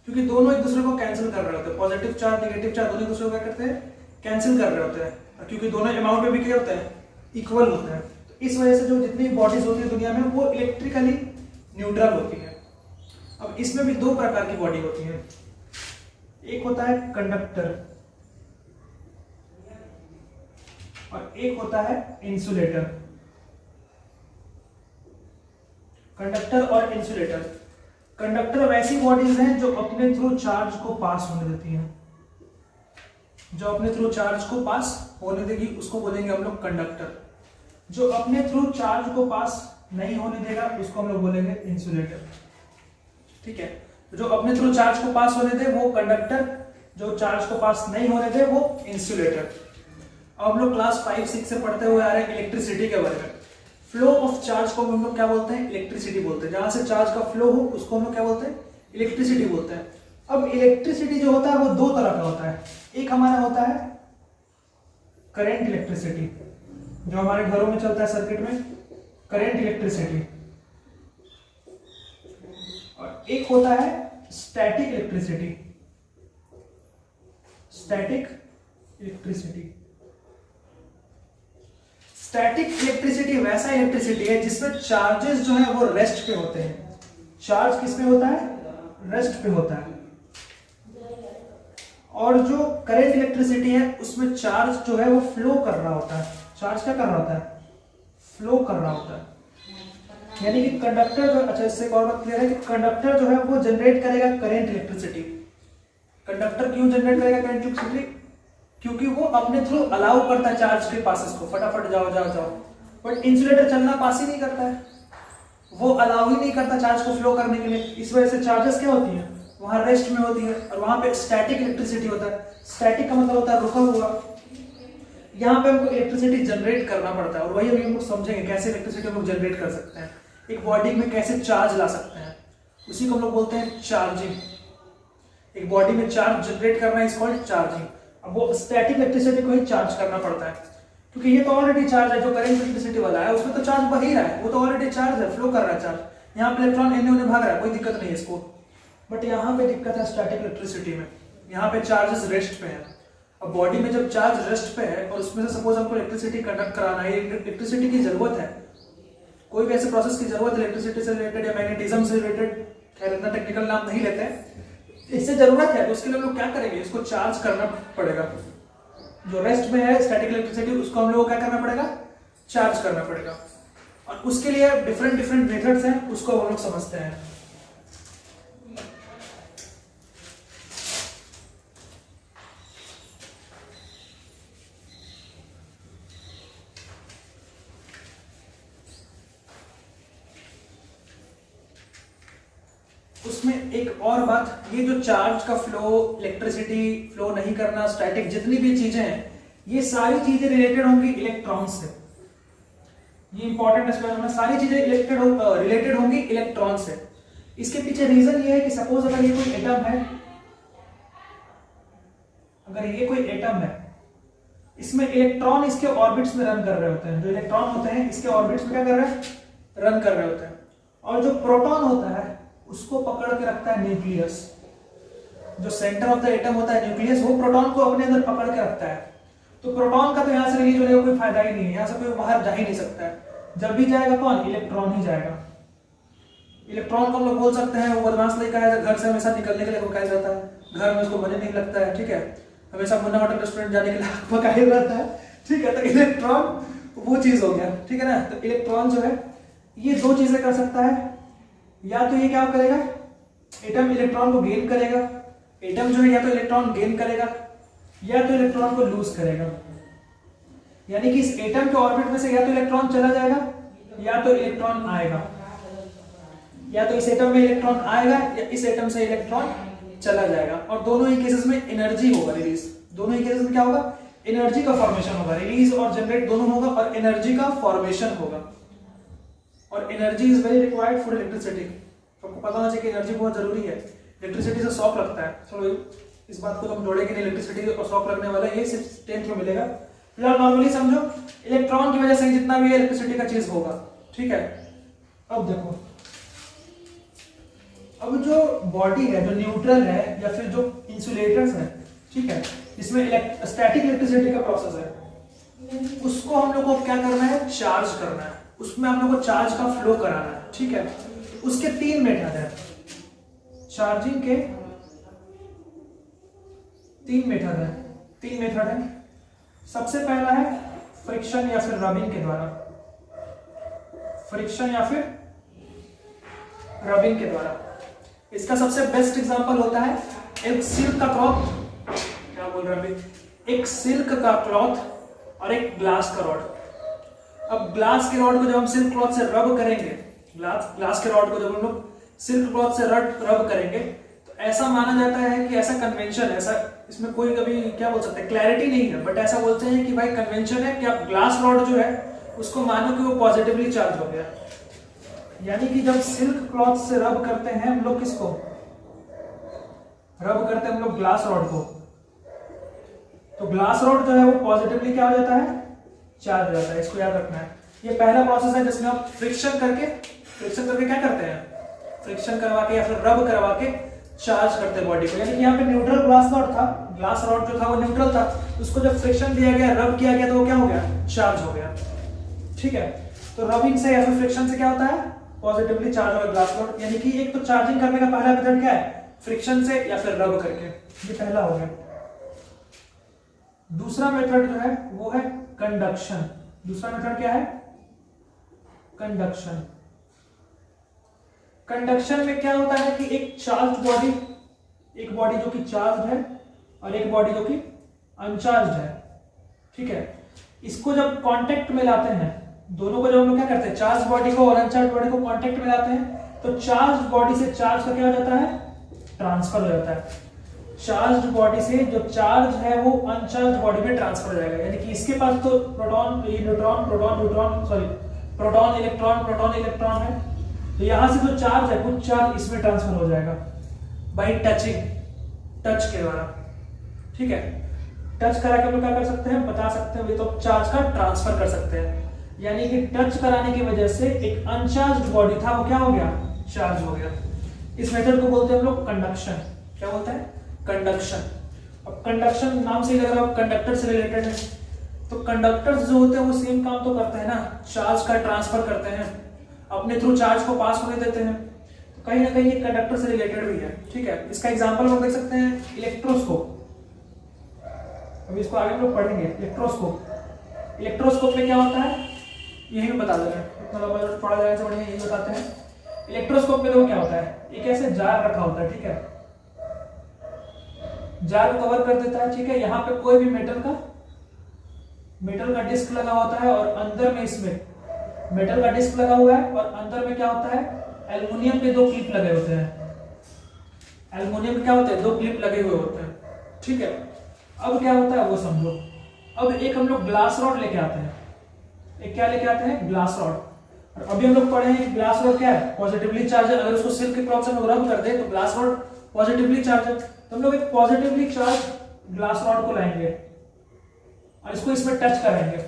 Speaker 1: क्योंकि दोनों एक दूसरे को कैंसिल कर रहे होते हैं। पॉजिटिव चार्ज नेगेटिव चार्ज दोनों एक दूसरे को क्या करते हैं? कैंसिल कर रहे होते हैं, क्योंकि दोनों अमाउंट में भी क्या होते हैं? इक्वल होते हैं। तो इस वजह से जो जितनी बॉडीज होती है दुनिया में वो इलेक्ट्रिकली न्यूट्रल होती है। अब इसमें भी दो प्रकार की बॉडी होती है, एक होता है कंडक्टर और एक होता है इंसुलेटर। कंडक्टर और इंसुलेटर। कंडक्टर वैसी बॉडीज हैं जो अपने थ्रू चार्ज को पास होने देती हैं, जो अपने थ्रू चार्ज को पास होने देगी उसको बोलेंगे हम लोग कंडक्टर। जो अपने थ्रू चार्ज को पास नहीं होने देगा उसको हम लोग बोलेंगे इंसुलेटर। ठीक है, जो अपने थ्रू चार्ज को पास होने दे वो कंडक्टर, जो चार्ज को पास नहीं होने दे वो इंसुलेटर। अब हम लोग क्लास 5-6 से पढ़ते हुए आ रहे हैं इलेक्ट्रिसिटी के बारे में। फ्लो ऑफ चार्ज को हम लोग क्या बोलते हैं? इलेक्ट्रिसिटी बोलते हैं। जहां से चार्ज का फ्लो हो उसको हम लोग क्या बोलते हैं? इलेक्ट्रिसिटी बोलते हैं। अब इलेक्ट्रिसिटी जो होता है वो दो तरह का होता है। एक हमारा होता है करंट इलेक्ट्रिसिटी, जो हमारे घरों में चलता है सर्किट में, करंट इलेक्ट्रिसिटी, और एक होता है static electricity, static electricity. Static electricity वैसा इलेक्ट्रिसिटी है जिसमें चार्जेस जो है वो रेस्ट पे होते हैं। चार्ज किस पे होता है? रेस्ट पे होता है। और जो करंट इलेक्ट्रिसिटी है उसमें चार्ज जो है वो फ्लो कर रहा होता है। चार्ज क्या कर रहा होता है? फ्लो कर रहा होता है। यानी कि कंडक्टर जो, अच्छा इससे एक और बात क्लियर है कि कंडक्टर जो है वो जनरेट करेगा करंट इलेक्ट्रिसिटी। कंडक्टर क्यों जनरेट करेगा करंट इलेक्ट्रिसिटी? क्योंकि वो अपने थ्रू अलाउ करता है चार्ज के पासेस को, फटाफट जाओ जाओ जाओ। बट इंसुलेटर चलना पास ही नहीं करता है, वो अलाउ ही नहीं करता चार्ज को फ्लो करने के लिए। इस वजह से चार्जेस क्या होती है? वहां रेस्ट में होती है, और वहां पे स्टैटिक इलेक्ट्रिसिटी होता है। स्टैटिक का मतलब होता है रुका हुआ। यहाँ पे हमको इलेक्ट्रिसिटी जनरेट करना पड़ता है, और वही अभी हम लोग समझेंगे कैसे इलेक्ट्रिसिटी हम लोग जनरेट कर सकते हैं, एक बॉडी में कैसे चार्ज ला सकते हैं। उसी को हम लोग बोलते हैं चार्जिंग। एक बॉडी में चार्ज जनरेट करना इज कॉल्ड चार्जिंग। अब वो स्टैटिक इलेक्ट्रिसिटी को ही चार्ज करना पड़ता है, क्योंकि ये तो ऑलरेडी चार्ज है, जो करंट इलेक्ट्रिसिटी वाला है उसमें तो चार्ज बह ही रहा है, वो तो ऑलरेडी चार्ज है, फ्लो कर रहा है चार्ज। यहाँ पे इलेक्ट्रॉन इन्हें उन्हें भाग रहा है, कोई दिक्कत नहीं है इसको। बट यहाँ पे दिक्कत है स्टैटिक इलेक्ट्रिसिटी में, यहाँ पे चार्जेस रेस्ट पे है। अब बॉडी में जब चार्ज रेस्ट पे है और उसमें से सपोज हमको इलेक्ट्रिसिटी कंडक्ट कराना है, इलेक्ट्रिसिटी की जरूरत है, कोई भी ऐसे प्रोसेस की जरूरत है इलेक्ट्रिसिटी से रिलेटेड या मैग्नेटिज्म से रिलेटेड, खैर इतना टेक्निकल नाम नहीं लेते हैं, इससे जरूरत है, तो उसके लिए हम लोग क्या करेंगे? इसको चार्ज करना पड़ेगा। जो रेस्ट में है स्टैटिक इलेक्ट्रिसिटी उसको हम लोग को क्या करना पड़ेगा? चार्ज करना पड़ेगा। और उसके लिए डिफरेंट डिफरेंट मेथड्स हैं, उसको हम लोग समझते हैं। उसमें एक और बात, ये जो चार्ज का फ्लो, इलेक्ट्रिसिटी फ्लो नहीं करना, स्टैटिक, जितनी भी चीजें हैं ये सारी चीजें रिलेटेड होंगी इलेक्ट्रॉन से। ये इंपॉर्टेंट एस्पेक्ट है, सारी चीजें रिलेटेड होंगी इलेक्ट्रॉन से। इसके पीछे रीजन ये है कि सपोज अगर ये कोई एटम है, अगर ये कोई एटम है, इसमें इलेक्ट्रॉन इसके ऑर्बिट्स में रन कर रहे होते हैं, जो इलेक्ट्रॉन होते हैं इसके ऑर्बिट्स में क्या कर रहे हैं, रन कर रहे होते हैं। और जो प्रोटॉन होता है उसको पकड़ के रखता है न्यूक्लियस, जो सेंटर ऑफ द एटम होता है न्यूक्लियस, वो प्रोटॉन को अपने अंदर पकड़ के रखता है। तो प्रोटॉन का तो यहाँ से रिलीज होने का कोई फायदा ही नहीं है, यहाँ से कोई बाहर जा ही नहीं सकता है। जब भी जाएगा कौन, इलेक्ट्रॉन ही जाएगा। इलेक्ट्रॉन को हम लोग बोल सकते हैं वो बदमाश लड़का है, घर से हमेशा निकलने के लिए भगाया जाता है, घर में उसको मने नहीं लगता है, ठीक है, हमेशा मुन्ना होटल रेस्टोरेंट जाने के लिए भगाया जाता है, ठीक है। तो इलेक्ट्रॉन वो चीज हो गया, ठीक है ना। तो इलेक्ट्रॉन जो है ये दो चीजें कर सकता है, या तो ये क्या करेगा, एटम इलेक्ट्रॉन को गेन करेगा, एटम जो है या तो इलेक्ट्रॉन गेन करेगा या तो इलेक्ट्रॉन को लूज करेगा। यानी कि इस एटम के ऑर्बिट में से या तो इलेक्ट्रॉन चला जाएगा या तो इलेक्ट्रॉन आएगा, या तो इस एटम में इलेक्ट्रॉन आएगा या इस एटम से इलेक्ट्रॉन चला जाएगा। और दोनों ही केसेस में एनर्जी होगा रिलीज, दोनों ही केसेस में क्या होगा, एनर्जी का फॉर्मेशन होगा, रिलीज और जनरेट दोनों होगा और एनर्जी का फॉर्मेशन होगा। और energy is very required for electricity. आपको पता होना चाहिए कि एनर्जी बहुत जरूरी है, इलेक्ट्रिसिटी से शॉक लगता है। चलो इस बात को तो हम जोड़ेंगे नहीं, इलेक्ट्रिसिटी और शॉक लगने वाला ये सिर्फ 10th में मिलेगा। फिलहाल नॉर्मली समझो इलेक्ट्रॉन की वजह से जितना भी इलेक्ट्रिसिटी का चीज होगा, ठीक है। अब देखो, अब जो बॉडी है, जो न्यूट्रल है या फिर जो इंसुलेटर्स है, ठीक है, इसमें स्टैटिक इलेक्ट्रिसिटी का प्रोसेस है, उसको हम लोग को क्या करना है, चार्ज करना है, उसमें हम लोग को चार्ज का फ्लो कराना है, ठीक है। उसके 3 मेथड है, चार्जिंग के 3 मेथड है, 3 मेथड है। सबसे पहला है फ्रिक्शन या फिर रबिंग के द्वारा, फ्रिक्शन या फिर रबिंग के द्वारा। इसका सबसे बेस्ट एग्जांपल होता है एक सिल्क का क्लॉथ, क्या बोल रहे हैं, एक सिल्क का क्लॉथ और एक ग्लास का रॉड। अब ग्लास के रॉड को जब हम सिल्क क्लॉथ से रब करेंगे, ग्लास के रॉड को जब हम लोग सिल्क क्लॉथ से रब करेंगे, तो ऐसा माना जाता है कि ऐसा कन्वेंशन, ऐसा इसमें कोई कभी क्या बोल सकते हैं, क्लैरिटी नहीं है, बट ऐसा बोलते हैं कि भाई कन्वेंशन है कि आप ग्लास रॉड जो है उसको मानो कि वो पॉजिटिवली चार्ज हो गया। यानी कि जब सिल्क क्लॉथ से रब करते हैं हम लोग, किसको रब करते हैं हम लोग, ग्लास रॉड को, तो ग्लास रॉड जो है वो पॉजिटिवली क्या हो जाता है, चार्ज हो जाता है। इसको याद रखना है। ये पहला प्रोसेस है जिसमें आप फ्रिक्शन करके क्या करते हैं, फ्रिक्शन करवा के या फिर रब करवा के चार्ज करते हैं बॉडी को। यानी कि यहाँ पे न्यूट्रल ग्लास रॉड था, ग्लास रॉड जो था वो न्यूट्रल था, उसको जब फ्रिक्शन दिया गया, रब किया गया, तो वो क्या हो गया, चार्ज हो गया, ठीक है। तो रबिंग से या फिर फ्रिक्शन से क्या होता है, पॉजिटिवली चार्ज होगा ग्लास रॉड। यानी कि एक तो चार्जिंग करने का पहला मेथड क्या है, फ्रिक्शन से या फिर रब करके, ये पहला हो गया। दूसरा मेथड जो है वो है कंडक्शन। दूसरा मेथड क्या है, कंडक्शन। कंडक्शन में क्या होता है कि एक चार्ज बॉडी, एक बॉडी जो कि चार्ज है और एक बॉडी जो कि अनचार्ज है, ठीक है, इसको जब कांटेक्ट में लाते हैं, दोनों को जब हम लोग क्या करते हैं, चार्ज बॉडी को और अनचार्ज बॉडी को कांटेक्ट में लाते हैं, तो चार्ज बॉडी से चार्ज का क्या हो जाता है, ट्रांसफर हो जाता है। चार्ज बॉडी से जो चार्ज है वो अनचार्ज बॉडी में ट्रांसफर हो जाएगा। यानी कि इसके पास तो प्रोटॉन, न्यूट्रॉन, प्रोटॉन इलेक्ट्रॉन है, तो यहां से जो चार्ज है कुछ चार्ज इसमें ट्रांसफर हो जाएगा बाय टचिंग, टच के द्वारा, ठीक है। टच करा के हम लोग क्या कर सकते हैं, बता सकते हैं, तो चार्ज का ट्रांसफर कर सकते हैं। यानी कि टच कराने की वजह से एक अनचार्ज बॉडी था वो क्या हो गया, चार्ज हो गया। इस मेथड को बोलते हैं हम लोग कंडक्शन। क्या बोलते हैं, कंडक्शन। अब कंडक्शन नाम से ही लग रहा है कंडक्टर से रिलेटेड है, तो कंडक्टर्स जो होते हैं वो सेम काम तो करते हैं ना, चार्ज का ट्रांसफर करते हैं, अपने थ्रू चार्ज को पास होने देते हैं, तो कहीं ना कहीं ये कंडक्टर से रिलेटेड भी है, ठीक है। इसका एग्जांपल हम देख सकते हैं इलेक्ट्रोस्कोप। अभी इसको आगे हम लोग पढ़ेंगे, इलेक्ट्रोस्कोप। इलेक्ट्रोस्कोप में क्या होता है यही भी बता दे रहे हैं, इतना लंबा थोड़ा जाने से बढ़िया यही बताते हैं। इलेक्ट्रोस्कोप में देखो क्या होता है, एक ऐसे जार रखा होता है, ठीक है, जार को कवर कर देता है, ठीक है। यहाँ पे कोई भी मेटल का डिस्क लगा होता है और अंदर में इसमें मेटल का डिस्क लगा हुआ है और अंदर में क्या होता है, एल्युमिनियम के 2 क्लिप लगे होते हैं। एल्युमिनियम के क्या होते हैं, 2 क्लिप लगे हुए होते हैं, ठीक है। अब क्या होता है वो समझो। अब एक हम लोग ग्लास रॉड लेके आते हैं, एक क्या लेके आते हैं, ग्लास रॉड। और अभी हम लोग पढ़े हैं ग्लास रॉड क्या है, पॉजिटिवली चार्ज है। अगर उसको सिल्क के क्रॉस से हम रब कर दे तो ग्लास रॉड पॉजिटिवली चार्ज है। तो हम लोग एक पॉजिटिवली चार्ज ग्लास रॉड को लाएंगे और इसको इसमें टच करेंगे,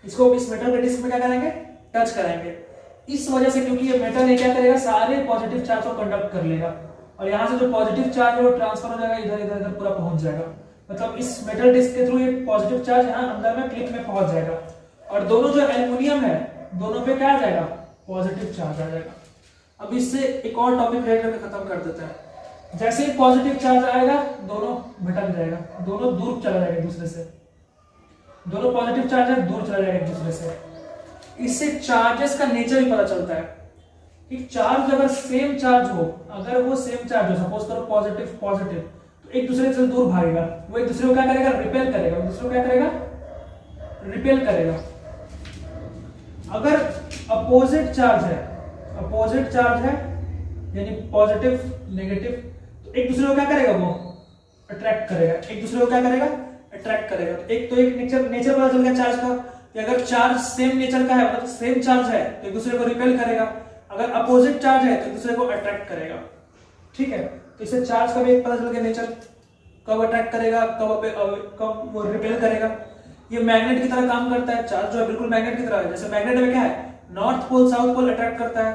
Speaker 1: इसको इस मेटल के डिस्क में क्या करेंगे, टच करेंगे। इस वजह से क्योंकि ये मेटल है क्या करेगा, सारे पॉजिटिव चार्ज को कंडक्ट कर लेगा और यहाँ से जो पॉजिटिव चार्ज है वो ट्रांसफर हो जाएगा, इधर इधर इधर पूरा पहुंच जाएगा। मतलब इस मेटल डिस्क के थ्रू ये पॉजिटिव चार्ज यहाँ अंदर में क्लिप में पहुंच जाएगा और दोनों जो एल्युमिनियम है दोनों पे क्या आ जाएगा, पॉजिटिव चार्ज आ जाएगा। अब इससे एक और टॉपिक रेड करके खत्म कर देते हैं। जैसे ही पॉजिटिव चार्ज आएगा दोनों भटक जाएगा, दोनों दूर चला जाएगा एक दूसरे से, दोनों पॉजिटिव चार्ज है दूर चला जाएगा एक दूसरे से। इससे चार्जेस का नेचर भी पता चलता है कि चार्ज अगर सेम चार्ज हो, अगर वो सेम चार्ज हो, सपोज करो पॉजिटिव पॉजिटिव, तो एक दूसरे से दूर भागेगा, वो एक दूसरे को क्या करेगा, रिपेल करेगा, एक दूसरे को क्या करेगा, रिपेल करेगा। अगर अपोजिट चार्ज है, अपोजिट चार्ज है यानी पॉजिटिव नेगेटिव, तो एक दूसरे को क्या करेगा, वो अट्रैक्ट करेगा, एक दूसरे को क्या करेगा, अट्रैक्ट करेगा। तो एक नेचर पता चल गया चार्ज का कि अगर चार्ज सेम नेचर का है, मतलब सेम चार्ज है, तो एक दूसरे को रिपेल करेगा। अगर अपोजिट चार्ज है तो एक दूसरे को अट्रैक्ट करेगा। ठीक है, तो इससे चार्ज का भी एक पता चल गया नेचर, कब अट्रैक्ट करेगा, कब वो रिपेल करेगा। ये मैग्नेट की तरह काम करता है, चार्ज जो है बिल्कुल मैग्नेट की तरह है। जैसे मैग्नेट में क्या है, north pole south pole attract करता है,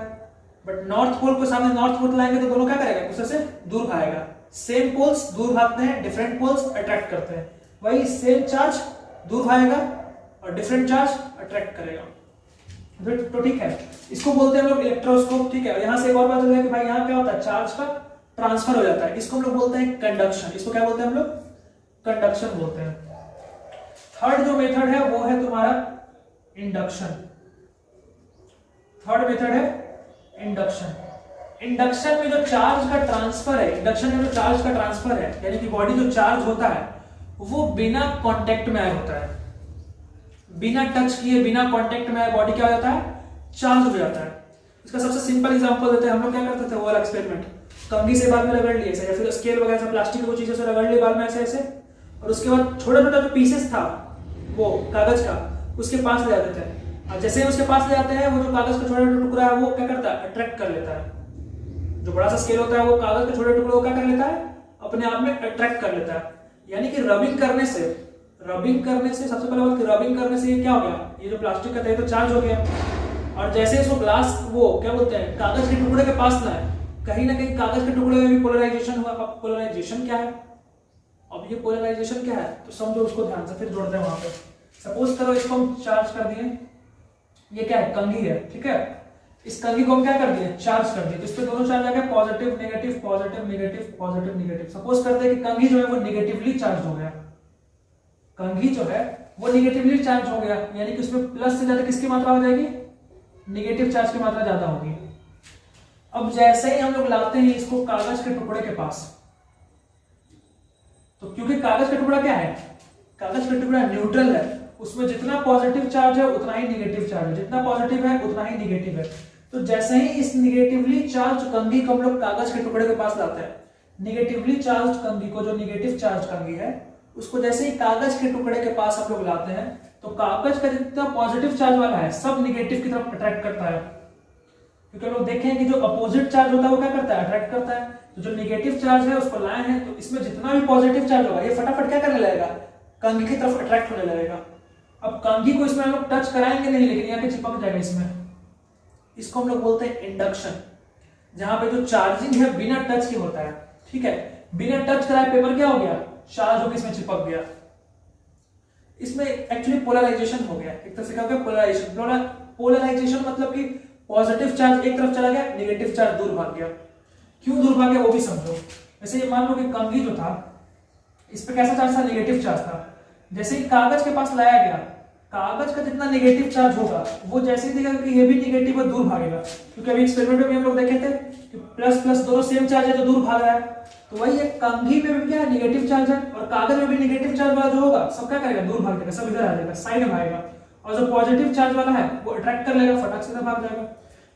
Speaker 1: बट नॉर्थ पोल को सामने नॉर्थ पोल लाएंगे तो दोनों क्या करेगा, एक दूसरे से दूर भागेगा। सेम पोल्स दूर भागते हैं, डिफरेंट पोल्स अट्रैक्ट करते हैं। वही सेम चार्ज दूर भागेगा और डिफरेंट चार्ज अट्रैक्ट करेगा। तो ठीक है, इसको बोलते हैं हम लोग इलेक्ट्रोस्कोप। ठीक है, और यहां से एक और बात हो जाए कि भाई यहाँ क्या होता है, चार्ज का ट्रांसफर हो जाता है, इसको हम लोग बोलते हैं कंडक्शन। इसको क्या बोलते हैं हम लोग, कंडक्शन बोलते हैं। थर्ड जो मेथड है वो है तुम्हारा इंडक्शन। थर्ड मेथड है इंडक्शन। इंडक्शन में जो चार्ज का ट्रांसफर है, इंडक्शन में जो चार्ज का ट्रांसफर है यानी कि बॉडी जो चार्ज होता है वो बिना कांटेक्ट में होता है, बिना टच किए, बिना कांटेक्ट में बॉडी क्या हो जाता है, चार्ज हो जाता है। इसका सबसे सिंपल एग्जांपल देते हैं, हम लोग क्या करते थे वो वाला एक्सपेरिमेंट, कंघी से बाल में रगड़ लिए ऐसे, या फिर स्केल वगैरह प्लास्टिक की चीजों से रगड़ लिए बाल में ऐसे ऐसे, और उसके बाद छोटा छोटा जो पीसेस था वो कागज का उसके पास ले जाते थे। और जैसे ही उसके पास ले जाते हैं वो जो कागज का छोटा छोटा टुकड़ा है वो क्या करता है, अट्रैक्ट कर लेता है। जो बड़ा सा स्केल होता है वो कागज के छोटे टुकड़े को क्या कर लेता है, अपने आप में अट्रैक्ट कर लेता है। यानी कि रबिंग करने से सबसे पहले बात कि रबिंग करने से ये क्या हो गया, ये जो प्लास्टिक का था तो चार्ज हो गया। और जैसे इसको ग्लास वो क्या बोलते हैं कागज के टुकड़े के पास लाए, कहीं ना कहीं कागज के टुकड़े में भी पोलराइजेशन हुआ। अब पोलराइजेशन क्या है, अब ये पोलराइजेशन क्या है तो समझो उसको ध्यान से, फिर जोड़ते हैं वहां पे। सपोज करो इसको हम चार्ज कर दिए, ये क्या है, कंघी है। ठीक है, इस कंघी को हम क्या कर दिए, चार्ज कर दिए, तो इस पे दोनों चार्ज आ गए, positive negative, positive negative, positive negative. Suppose करते हैं कि कंघी जो है वो नेगेटिवली चार्ज हो गया, कंघी जो है वो नेगेटिवली चार्ज हो गया, यानी कि उसमें प्लस से ज्यादा किसकी मात्रा हो जाएगी, नेगेटिव चार्ज की मात्रा ज्यादा होगी। अब जैसे ही हम लोग लाते हैं इसको कागज के टुकड़े के पास, तो क्योंकि कागज का टुकड़ा क्या है, कागज का टुकड़ा न्यूट्रल है, उसमें जितना पॉजिटिव चार्ज है उतना ही नेगेटिव चार्ज है, जितना पॉजिटिव है उतना ही नेगेटिव है। तो जैसे ही इस नेगेटिवली चार्ज कंघी को हम लोग कागज के टुकड़े के पास लाते हैं, नेगेटिवली चार्ज कंघी को, जो नेगेटिव चार्ज कंघी है उसको जैसे ही कागज के टुकड़े के पास हम लोग लाते हैं, तो कागज का जितना पॉजिटिव चार्ज वाला है सब नेगेटिव की तरफ अट्रैक्ट करता है। क्योंकि हम लोग देखें कि जो अपोजिट चार्ज होता है वो क्या करता है, अट्रैक्ट करता है। तो जो नेगेटिव चार्ज है उसको लाए हैं, तो इसमें जितना भी पॉजिटिव चार्ज होगा ये फटाफट क्या करने लगेगा, कंघी की तरफ अट्रैक्ट होने लगेगा। अब कंघी को इसमें हम लोग टच कराएंगे नहीं, लेकिन यहाँ पे चिपक जाएगा इसमें। इसको हम लोग बोलते हैं इंडक्शन, जहां पे जो चार्जिंग है बिना टच के होता है। ठीक है, बिना टच कराए पेपर क्या हो गया, चार्ज होकर इसमें चिपक गया। इसमें एक्चुअली पोलराइजेशन हो गया, एक तरह से क्या हो गया, पोलराइजेशन। पोलराइजेशन मतलब कि पॉजिटिव चार्ज एक तरफ चला गया, नेगेटिव चार्ज दूर भाग गया। क्यों दूर भाग गया वो भी समझो। वैसे ये मान लो कि कंघी जो था इस पे कैसा चार्ज था, नेगेटिव चार्ज था। जैसे ही कागज के पास लाया गया, कागज का जितना नेगेटिव चार्ज होगा वो जैसे ही देखेगा कि ये भी नेगेटिव है, दूर भागेगा। क्योंकि अभी एक्सपेरिमेंट में भी हम लोग देखे थे कि प्लस प्लस दोनों सेम चार्ज है तो दूर भाग रहा है। तो वही है, कंघी में भी क्या है, नेगेटिव चार्ज है, और कागज में भी नेगेटिव चार्ज वाला जो होगा सब क्या करेगा, दूर भाग जाएगा, सब इधर आ जाएगा, साइड में आएगा। और जो पॉजिटिव चार्ज वाला है वो अट्रैक्ट कर लेगा, फटाक से भाग जाएगा।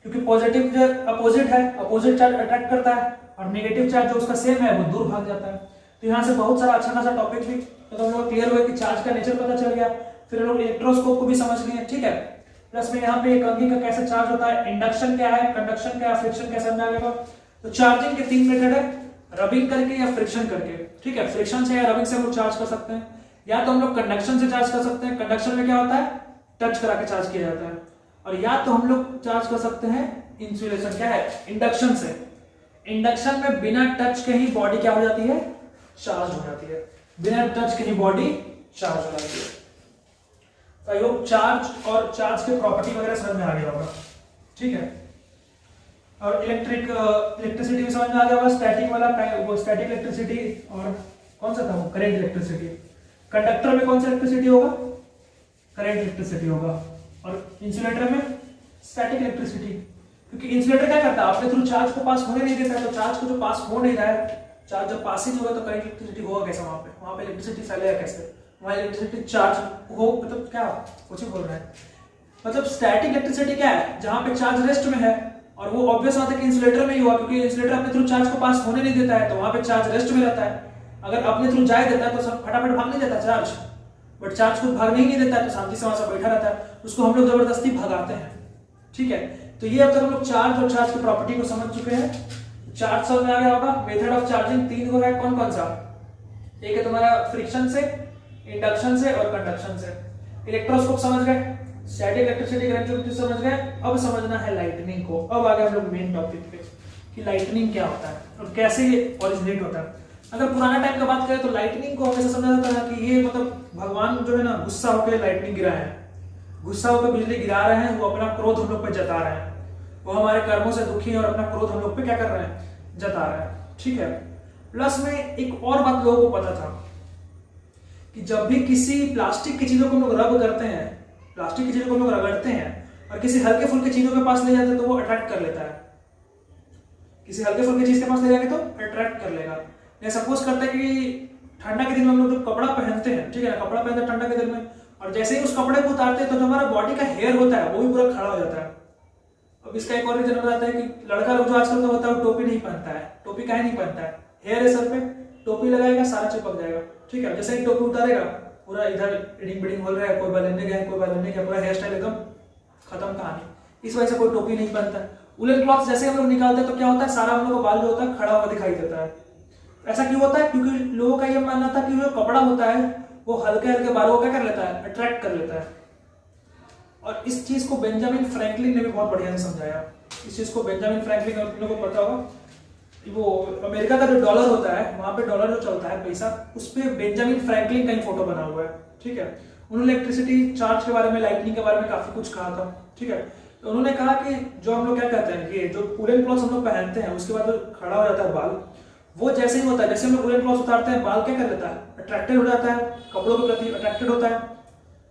Speaker 1: क्योंकि पॉजिटिव जो अपोजिट है, अपोजिट चार्ज अट्रैक्ट करता है, और नेगेटिव चार्ज जो उसका सेम है वो दूर भाग जाता है। तो यहाँ से बहुत सारा अच्छा खासा टॉपिक भी तो हम लोग क्लियर हुआ कि चार्ज का नेचर पता चल गया। फिर हम लोग इलेक्ट्रोस्कोप को भी समझ लिए। ठीक है, प्लस में यहाँ पे कंघी का कैसे चार्ज होता है, इंडक्शन क्या है, कंडक्शन क्या है, फ्रिक्शन कैसे समझा जाएगा। तो चार्जिंग के 3 मेथड है, रबिंग करके या फ्रिक्शन करके, ठीक है। फ्रिक्शन से या रबिंग से हम लोग चार्ज कर सकते हैं, या तो हम लोग कंडक्शन से चार्ज कर सकते हैं। कंडक्शन में क्या होता है, टच करा के चार्ज किया जाता है। और या तो हम लोग चार्ज कर सकते हैं इंसुलेशन, क्या है, इंडक्शन से। इंडक्शन में बिना टच के ही बॉडी क्या हो जाती है, चार्ज हो जाती है, बिना टच के ही बॉडी चार्ज हो जाती है। तो आई होप चार्ज और चार्ज के प्रॉपर्टी वगैरह समझ में आ गया होगा, ठीक है। और इलेक्ट्रिसिटी भी समझ में आ गया होगा, स्टैटिक वाला वो स्टैटिक इलेक्ट्रिसिटी, और कौन सा था वो, करंट इलेक्ट्रिसिटी। कंडक्टर में कौन सा इलेक्ट्रिसिटी होगा, करंट इलेक्ट्रिसिटी होगा। और इंसुलेटर में स्टैटिक इलेक्ट्रिसिटी, क्योंकि इंसुलेटर क्या करता है, अपने थ्रू चार्ज को पास होने नहीं देता है। तो चार्ज को जो पास हो नहीं रहा है, चार्ज जब पास ही नहीं होगा तो करंट इलेक्ट्रिसिटी होगा कैसे, वहां पे इलेक्ट्रिसिटी फैलेगा कैसे, वहां इलेक्ट्रिसिटी चार्ज हो, मतलब क्या कुछ बोल रहा है, मतलब स्टैटिक इलेक्ट्रिसिटी क्या है, जहां पे चार्ज रेस्ट में है। और वो ऑब्वियस बात है कि इंसुलेटर में ही हुआ, क्योंकि इंसुलेटर अपने थ्रू चार्ज को पास होने नहीं देता है, तो वहां पे चार्ज रेस्ट में रहता है। अगर अपने थ्रू जाए देता है तो सब फटाफट भाग नहीं देता चार्ज, बट चार्ज खुद भागने ही नहीं देता है, तो शांति से वहां से बैठा रहता है, उसको हम लोग जबरदस्ती भगाते हैं, ठीक है। तो ये अब तक हम लोग चार्ज और चार्ज की प्रॉपर्टी को समझ चुके हैं। चार्ज समझ में आ गया होगा। मेथड ऑफ चार्जिंग 3 हो है, कौन कौन सा, एक है तुम्हारा फ्रिक्शन से, इंडक्शन से और कंडक्शन से। इलेक्ट्रोस्कोप समझ गए, स्टैटिक इलेक्ट्रिसिटी, करंट इलेक्ट्रिसिटी समझ गए। अब समझना है लाइटनिंग को। अब आ गए हम लोग मेन टॉपिक पे कि लाइटनिंग क्या होता है और कैसे ये ओरिजिनेट होता है। अगर पुराना टाइम का बात करें तो लाइटनिंग को हमेशा समझा जाता है कि ये मतलब भगवान जो है ना गुस्सा होकर लाइटनिंग गिरा है, गुस्सा होकर बिजली गिरा रहे हैं, वो अपना क्रोध हम लोग पे जता रहे हैं, वो हमारे कर्मों से दुखी है और अपना क्रोध हम लोग पे क्या कर रहे हैं, जता रहे हैं, ठीक है। प्लस में एक और बात लोगों को पता था कि जब भी किसी प्लास्टिक की चीजों को हम लोग रब करते हैं, प्लास्टिक की चीजों को हम लोग रगड़ते हैं और किसी हल्के फुल्के चीजों के पास ले जाते हैं तो वो अट्रैक्ट कर लेता है। किसी हल्के फुल्के चीज के पास ले जाएंगे तो अट्रैक्ट कर लेगा। या सपोज करते हैं कि ठंडा के दिन में हम लोग जो कपड़ा पहनते हैं, ठीक है, कपड़ा पहनते हैं ठंडा के दिन में, और जैसे ही उस कपड़े को उतारते हैं तो जो हमारा बॉडी का हेयर होता है वो भी पूरा खड़ा हो जाता है। अब इसका एक और रीजन बताता है कि लड़का लोग जो आजकल का होता है वो टोपी नहीं पहनता है। टोपी काहे नहीं पहनता है, हेयर है सर पे, टोपी लगाएगा सारा चिपक जाएगा, ठीक है। जैसे ही टोपी उतारेगा पूरा इधर इडिंग बिडिंग हो रहा है, कोई बाल लेने गया, कोई बाल लेने गया, पूरा हेयर स्टाइल एकदम खत्म कहानी। इस वजह से कोई टोपी नहीं पहनता है। उलन क्लॉथ जैसे हम लोग निकालते हैं तो क्या होता है, सारा हम लोग का बाल जो होता है खड़ा हुआ दिखाई देता है। ऐसा क्यों होता है, क्योंकि लोगों का यह मानना था कि जो कपड़ा होता है वो हल्के हल्के बालों को क्या कर लेता है, अट्रैक्ट कर लेता है। और इस चीज को बेंजामिन फ्रैंकलिन ने भी बहुत बढ़िया से समझाया। इस चीज को बेंजामिन फ्रैंकलिन, आप लोगों को पता होगा, वो अमेरिका का जो डॉलर होता है, वहां पे डॉलर जो चलता है पैसा, उस पे बेंजामिन फ्रैंकलिन का ही फोटो बना हुआ है, ठीक है। उन्होंने इलेक्ट्रिसिटी चार्ज के बारे में, लाइटनिंग के बारे में काफी कुछ कहा था, ठीक है। तो उन्होंने कहा कि जो हम लोग क्या कहते हैं, ये जो वूलन क्लॉथ हम लोग पहनते हैं उसके बाद जो खड़ा हो जाता है बाल, वो जैसे ही होता है, जैसे हम लोग वूलन क्लॉथ उतारते हैं बाल क्या कर लेता है, अट्रैक्टेड हो जाता है, कपड़ों के प्रति अट्रैक्टेड होता है।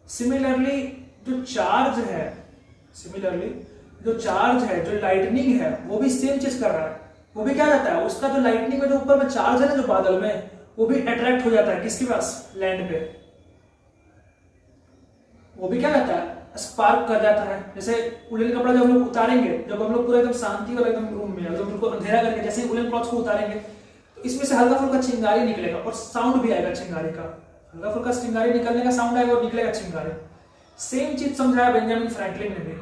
Speaker 1: सिमिलरली जो चार्ज है, जो लाइटनिंग है, वो भी सेम चीज कर रहा है। वो भी क्या जाता है, उसका जो लाइटनिंग में जो ऊपर में चार्ज है ना, जो बादल में, वो भी अट्रैक्ट हो जाता है किसके पास, लैंड पे। वो भी क्या करता है, स्पार्क कर जाता है। जैसे उलन कपड़ा जब हम लोग उतारेंगे, जब हम लोग पूरा एकदम शांति वाला एकदम रूम में एकदम बिल्कुल अंधेरा करके जैसे ही उलन क्लॉथ को उतारेंगे तो इसमें से हल्का फुल्का चिंगारी निकलेगा और साउंड भी आएगा चिंगारी का, हल्का फुल्का चिंगारी निकलने का साउंड आएगा और निकलेगा चिंगारी। सेम चीज समझाया बेंजामिन फ्रैंकलिन ने भी।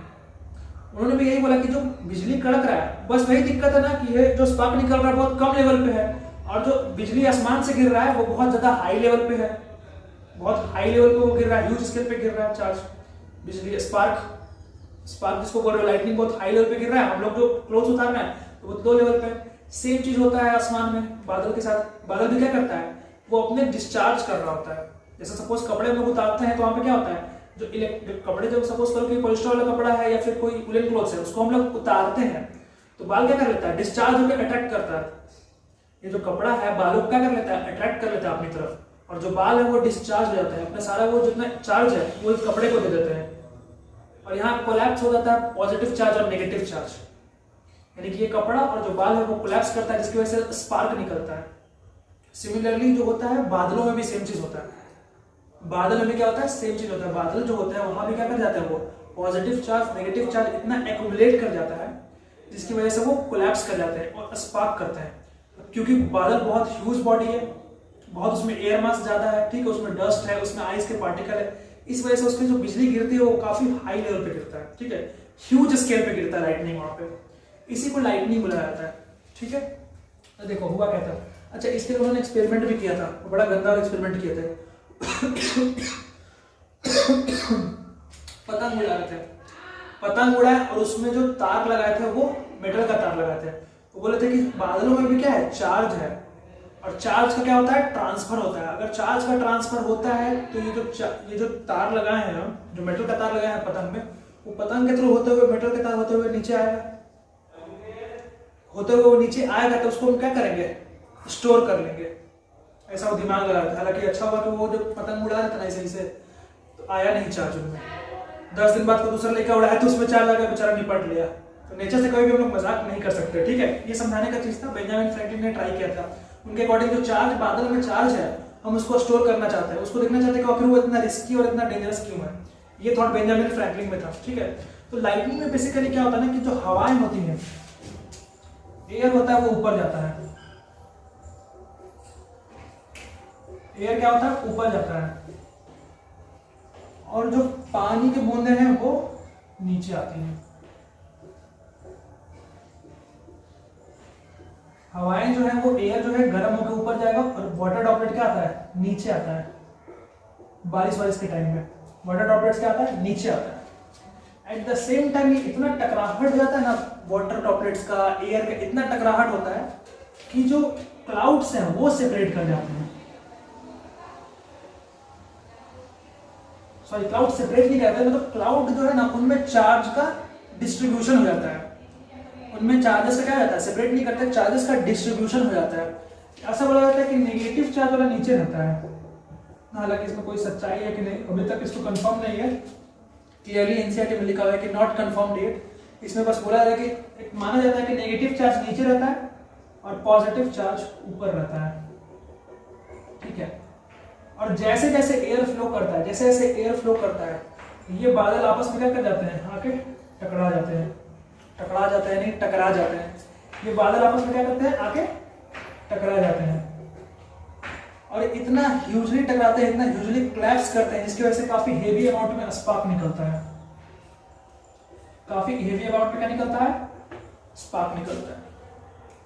Speaker 1: उन्होंने भी यही बोला कि जो बिजली कड़क रहा है, बस वही दिक्कत है ना कि ये जो स्पार्क निकल रहा है बहुत कम लेवल पे है, और जो बिजली आसमान से गिर रहा है वो बहुत ज्यादा हाई लेवल पे है, बहुत हाई लेवल पे वो गिर रहा है, ह्यूज स्केल पे गिर रहा है चार्ज, बिजली स्पार्क जिसको बोल रहे हो, लाइटनिंग बहुत हाई लेवल पे गिर रहा है। हम लोग जो क्लॉथ उतारना है तो वो लो लेवल पे। सेम चीज होता है आसमान में बादल के साथ। बादल भी क्या करता है, वो अपने डिस्चार्ज कर रहा होता है। जैसे सपोज कपड़े हम लोग उतारते हैं तो वहां पे क्या होता है, जो कपड़े, जब सपोज करो कि पॉलिस्टर वाला कपड़ा है या फिर कोई वूलन क्लॉथ है, उसको हम लोग उतारते हैं तो बाल क्या कर लेता है, डिस्चार्ज होकर अट्रैक्ट करता है। ये जो कपड़ा है बालों को क्या कर लेता है, अट्रैक्ट कर लेता है अपनी तरफ, और जो बाल है वो डिस्चार्ज हो जाता है, अपना सारा वो जितना चार्ज है वो इस कपड़े को दे देते हैं, और यहाँ कोलैप्स हो जाता है पॉजिटिव चार्ज और नेगेटिव चार्ज। यानी कि ये कपड़ा और जो बाल है वो कोलैप्स करता है, जिसकी वजह से स्पार्क निकलता है। सिमिलरली जो होता है बादलों में भी सेम चीज होता है। बादल में क्या होता है, सेम चीज होता है। बादल जो होते हैं वहां भी क्या कर जाता है, वो पॉजिटिव चार्ज नेगेटिव चार्ज इतना एक्यूमुलेट कर जाता है जिसकी वजह से वो कोलैप्स कर जाते हैं और स्पार्क करते हैं। क्योंकि बादल बहुत ह्यूज बॉडी है, बहुत उसमें एयर मास ज्यादा है, ठीक है, उसमें डस्ट है, उसमें आइस के पार्टिकल है, इस वजह से उसकी जो बिजली गिरती है वो काफी हाई लेवल पे गिरता है, ठीक है, ह्यूज स्केल पे गिरता है लाइटनिंग वहां पे, इसी को लाइटनिंग बुलाया जाता है, ठीक है। तो देखो हुआ क्या था, अच्छा इसके लिए उन्होंने एक्सपेरिमेंट भी किया था, बड़ा गंदा एक्सपेरिमेंट किए थे। पतंग उड़ा रहे थे, पतंग उड़ाए और उसमें जो तार लगाए थे वो मेटल का तार लगाए थे। तो बोले थे कि बादलों में भी क्या है, चार्ज है, और चार्ज का क्या होता है, ट्रांसफर होता है। अगर चार्ज का ट्रांसफर होता है तो ये जो तार लगाए हैं हम, जो मेटल का तार लगाए हैं पतंग में, वो पतंग के थ्रू होते हुए, मेटल के तार होते हुए नीचे आएगा, होते हुए वो नीचे आएगा तो उसको हम क्या करेंगे, स्टोर कर लेंगे। ऐसा वो दिमाग लगा था। हालांकि अच्छा हुआ कि वो जो पतंग उड़ा रहा था ना सही से, तो आया नहीं चार्ज उनमें। 10 दिन बाद को दूसरा लेकर उड़ाया तो उसमें चार्ज आ गया, बेचारा निपट लिया। तो नेचर से कभी भी हम लोग मजाक नहीं कर सकते, ठीक है। ये समझाने का चीज था, बेंजामिन फ्रैंकलिन ने ट्राई किया था। उनके अकॉर्डिंग जो चार्ज बादल में चार्ज है, हम उसको स्टोर करना चाहते हैं, उसको देखना चाहते हैं कि आखिर वो इतना रिस्की और इतना डेंजरस क्यों है। ये थॉट बेंजामिन फ्रैंकलिन में था, ठीक है। तो लाइटनिंग में बेसिकली क्या होता है ना कि जो हवाएं होती हैं, एयर होता है वो ऊपर जाता है, एयर क्या होता है, ऊपर जाता है, और जो पानी के बूंदे हैं वो नीचे आती हैं। हवाएं जो है वो, एयर जो है गर्म होकर ऊपर जाएगा और वाटर ड्रॉपलेट क्या आता है, नीचे आता है। बारिश के टाइम में वाटर ड्रॉपलेट्स क्या आता है, नीचे आता है। एट द सेम टाइम ये इतना टकराहट हो जाता है ना वाटर ड्रॉपलेट्स का, एयर का इतना टकराहट होता है कि जो क्लाउड्स हैं वो सेपरेट कर जाते हैं। सॉरी, क्लाउड सेपरेट नहीं करते, मतलब क्लाउड जो है ना उनमें चार्ज का डिस्ट्रीब्यूशन हो जाता है, उनमें चार्जेस का क्या हो जाता है, सेपरेट नहीं करते, चार्जेस का डिस्ट्रीब्यूशन हो जाता है। ऐसा बोला जाता है कि नेगेटिव चार्ज वाला नीचे रहता है। हालांकि इसमें कोई सच्चाई है कि नहीं अभी तक इसको कंफर्म नहीं है, क्लियरली एनसीईआरटी में लिखा हुआ है कि नॉट कंफर्म्ड येट। इसमें बस बोला जाता है कि माना जाता है कि नेगेटिव चार्ज नीचे रहता है और पॉजिटिव चार्ज ऊपर रहता है, ठीक है। और जैसे जैसे एयर फ्लो करता है, जैसे जैसे एयर फ्लो करता है, ये बादल आपस में क्या कर जाते हैं, आके टकरा जाते हैं, टकरा जाते हैं नहीं टकरा जाते हैं। ये बादल आपस में क्या करते हैं, आके टकरा जाते हैं, और इतना ह्यूजली टकराते हैं, इतना ह्यूजली क्लैप्स करते हैं, जिसकी वजह से काफी हेवी अमाउंट में स्पार्क निकलता है। काफी हेवी अमाउंट में क्या निकलता है, स्पार्क निकलता है।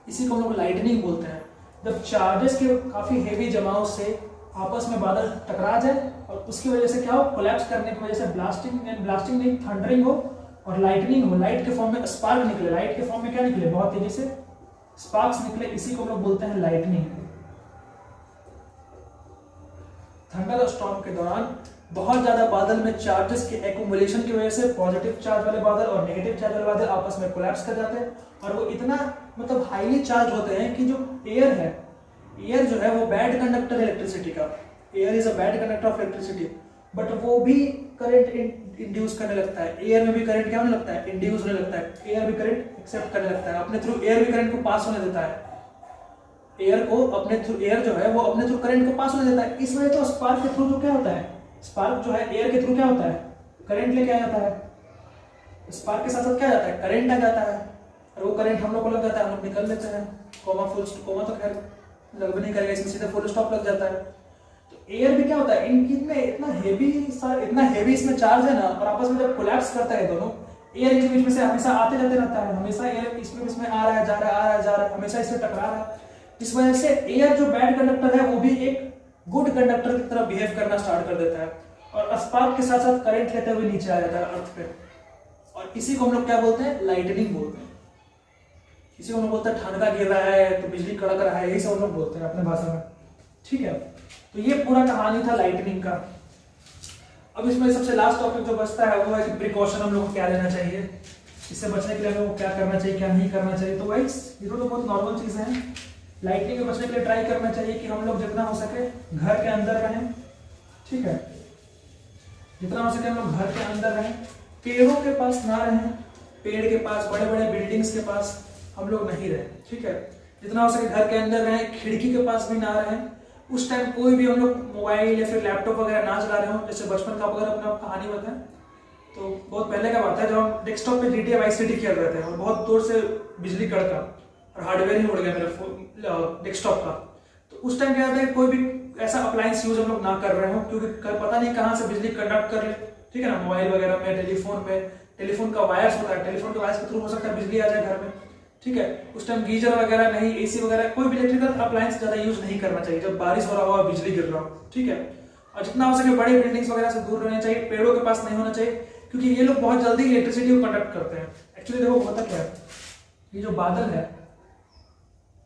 Speaker 1: इसी को हम लोग लाइटनिंग बोलते हैं। जब चार्जेस के काफी हेवी जमाव से आपस में बादल टकरा जाए और उसकी वजह से क्या हो, कोलैप्स करने की वजह से ब्लास्टिंग नहीं थंडरिंग हो और लाइटनिंग हो, लाइट के फॉर्म में स्पार्क निकले, लाइट के फॉर्म में क्या निकले, बहुत तेजी से स्पार्क्स निकले, इसी को हम लोग बोलते हैं लाइटनिंग। थंडर स्टॉर्म के दौरान बहुत ज्यादा बादल में चार्जेस के एक्युमुलेशन की वजह से पॉजिटिव चार्ज वाले बादल और नेगेटिव चार्ज वाले बादल आपस में कोलैप्स कर जाते हैं, और वो इतना मतलब हाईली चार्ज होते हैं कि जो एयर है, एयर जो है वो बैड कंडक्टर इलेक्ट्रिसिटी का, air is a bad conductor of electricity, but वो भी करंट इंड्यूस करने लगता है। एयर में भी करंट क्या होने लगता है, इंड्यूस होने लगता है। एयर भी करंट एक्सेप्ट करने लगता है, अपने थ्रू एयर भी करंट को पास होने देता है। एयर को अपने थ्रू, एयर जो है वो अपने थ्रू करंट को पास होने देता है। इस वजह तो स्पार्क के थ्रू जो क्या होता है, स्पार्क जो है एयर के थ्रू क्या होता है, करंट लेके आ जाता है। स्पार्क के साथ साथ क्या जाता है, करंट आ जाता है, और वो करंट हम लोग को लग जाता है, हम लोग निकल लेते हैं। कोमा तो खैर लग भी नहीं करेगा, इसमें सीधा फुल स्टॉप लग जाता है। तो एयर भी क्या होता है, इनकी में इतना हेवी इसमें चार्ज है ना, और आपस में जब कोलैप्स करता है दोनों, एयर के बीच में से हमेशा आते जाते रहता है, हमेशा एयर इसमें आ रहा है, जा रहा है, आ रहा है, जा रहा है, हमेशा इससे टकरा रहा है। इस वजह से एयर जो बैड कंडक्टर है वो भी एक गुड कंडक्टर की तरह बिहेव करना स्टार्ट कर देता है, और स्पार्क के साथ साथ करंट लेते हुए नीचे आ जाता है अर्थ पे, और इसी को हम लोग क्या बोलते हैं, लाइटनिंग बोलते हैं। इसी को हम लोग बोलते हैं ठनका गिर रहा है तो बिजली कड़क रहा है, यही सब हम लोग बोलते हैं अपने भाषा में, ठीक है। तो ये पूरा कहानी था लाइटनिंग का। अब इसमें सबसे लास्ट टॉपिक जो बचता है वो है कि प्रिकॉशन हम लोग को क्या लेना चाहिए, इससे बचने के लिए हमें क्या करना चाहिए, क्या नहीं करना चाहिए। तो गाइस ये तो बहुत नॉर्मल चीजें हैं। लाइटनिंग से बचने के लिए ट्राई करना चाहिए कि हम लोग जितना हो सके घर के अंदर रहें, ठीक है, जितना हो सके हम लोग घर के अंदर रहें, पेड़ों के पास ना रहें, पेड़ के पास, बड़े बड़े बिल्डिंग्स के पास हम लोग नहीं रहें, ठीक है। जितना हो सके घर के अंदर रहें, खिड़की के पास भी ना रहें। उस टाइम कोई भी हम लोग मोबाइल या फिर लैपटॉप वगैरह ना चला रहे हो, जैसे बचपन का अगर अपना कहानी बताएं तो बहुत पहले का बात है जब हम डेस्कटॉप पे GTA वाइस सिटी खेल रहे थे और बहुत दूर से बिजली कड़का और हार्डवेयर ही उड़ गया मेरे डेस्कटॉप का। तो उस टाइम क्या होता है, कोई भी ऐसा अप्लायंस यूज हम लोग ना कर रहे हो, क्योंकि पता नहीं कहाँ से बिजली कंडक्ट कर ले, ठीक है ना, मोबाइल वगैरह में, टेलीफोन का वायर्स होता है, टेलीफोन के वायर्स के थ्रू हो सकता है बिजली आ जाए घर में, ठीक है। उस टाइम गीजर वगैरह नहीं, एसी वगैरह, कोई भी इलेक्ट्रिकल अप्लायंस ज्यादा यूज नहीं करना चाहिए जब बारिश हो रहा हो, बिजली गिर रहा हो, ठीक है। और जितना हो सके बड़े बिल्डिंग्स वगैरह से दूर रहना चाहिए, पेड़ों के पास नहीं होना चाहिए, क्योंकि ये लोग बहुत जल्दी इलेक्ट्रिसिटी को कंडक्ट करते हैं। एक्चुअली देखो होता क्या है, ये जो बादल है,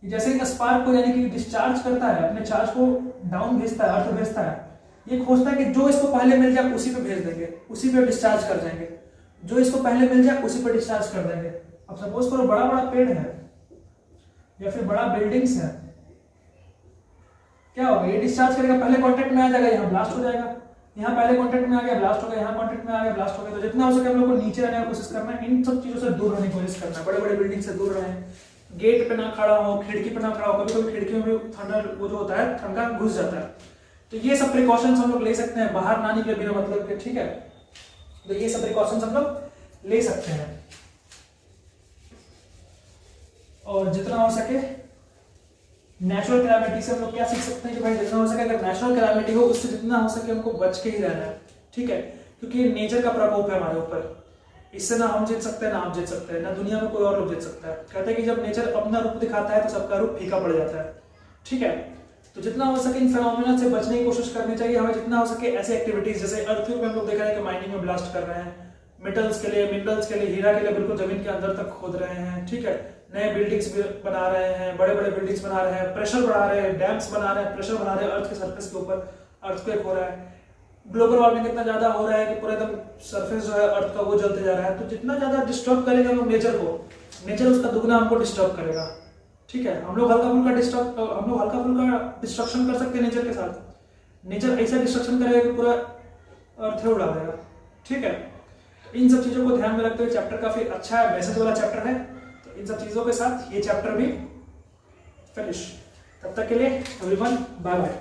Speaker 1: जैसे एक स्पार्क को यानी कि डिस्चार्ज करता है, अपने चार्ज को डाउन भेजता है, अर्थ भेजता है, ये खोजता है कि जो इसको पहले मिल जाए उसी पे भेज देंगे, उसी पे डिस्चार्ज कर जाएंगे, जो इसको पहले मिल जाए उसी पे डिस्चार्ज कर देंगे। अब सपोज करो बड़ा बड़ा पेड़ है या फिर बड़ा बिल्डिंग्स है, क्या होगा, ये डिस्चार्ज करेगा, पहले कांटेक्ट में आ जाएगा, यहाँ ब्लास्ट हो जाएगा, यहाँ पहले कांटेक्ट में आ गया ब्लास्ट हो गया, यहाँ कांटेक्ट में आ गया ब्लास्ट हो गया। तो जितना हो सके हम लोग को नीचे रहने की कोशिश करना है, इन सब चीजों से दूर रहने की कोशिश करना है, बड़े बड़े बिल्डिंग से दूर रहें, गेट पे ना खड़ा हो, खिड़की पे ना खड़ा हो, कभी कभी खिड़की में भी थंडर वो जो होता है ठंडा घुस जाता है, तो ये सब प्रिकॉशंस हम लोग ले सकते हैं, बाहर ना निकले बिना मतलब के, ठीक है। तो ये सब प्रिकॉशंस हम लोग ले सकते हैं। और जितना हो सके नेचुरल कैलामिटी से हम लोग क्या सीख सकते हैं कि भाई जितना हो सके अगर नेचुरल कैलामिटी हो उससे जितना हो सके हमको बच के ही रहना है, ठीक है, क्योंकि ये नेचर का प्रकोप है हमारे ऊपर, इससे ना हम जीत सकते हैं ना आप जीत सकते हैं, ना दुनिया में कोई और लोग जीत सकता है। कहते हैं कि जब नेचर अपना रूप दिखाता है तो सबका रूप फीका पड़ जाता है, ठीक है। तो जितना हो सके इन फेनोमेना से बचने की कोशिश करनी चाहिए हमें, जितना हो सके ऐसे एक्टिविटीज, जैसे अर्थक्वेक में हम लोग देख रहे हैं कि माइनिंग में ब्लास्ट कर रहे हैं, मेटल्स के लिए, मिनरल्स के लिए, हीरा के लिए बिल्कुल जमीन के अंदर तक खोद रहे हैं, ठीक है, नए बिल्डिंग्स बना रहे हैं, बड़े बड़े बिल्डिंग्स बना रहे हैं, प्रेशर बढ़ा रहे हैं, डैम्स बना रहे हैं, प्रेशर बढ़ा रहे हैं अर्थ के सरफेस के ऊपर, अर्थक्वेक हो रहा है, ग्लोबल वार्मिंग इतना ज्यादा हो रहा है कि पूरा एकदम सरफेस जो है अर्थ का वो जलते जा रहा है। तो जितना ज्यादा डिस्टर्ब करेंगे हम लोग नेचर को, नेचर उसका दुगना हमको डिस्टर्ब करेगा, ठीक है। हम लोग हल्का फुल्का डिस्ट्रक्शन कर सकते हैं नेचर के साथ, नेचर ऐसा डिस्ट्रक्शन करेगा कि पूरा अर्थ उड़ा देगा, ठीक है। तो इन सब चीजों को ध्यान में रखते हुए चैप्टर काफी अच्छा है, मैसेज वाला चैप्टर है, तो इन सब चीजों के साथ ये चैप्टर भी फिनिश। तब तक के लिए एवरीवन बाय बाय।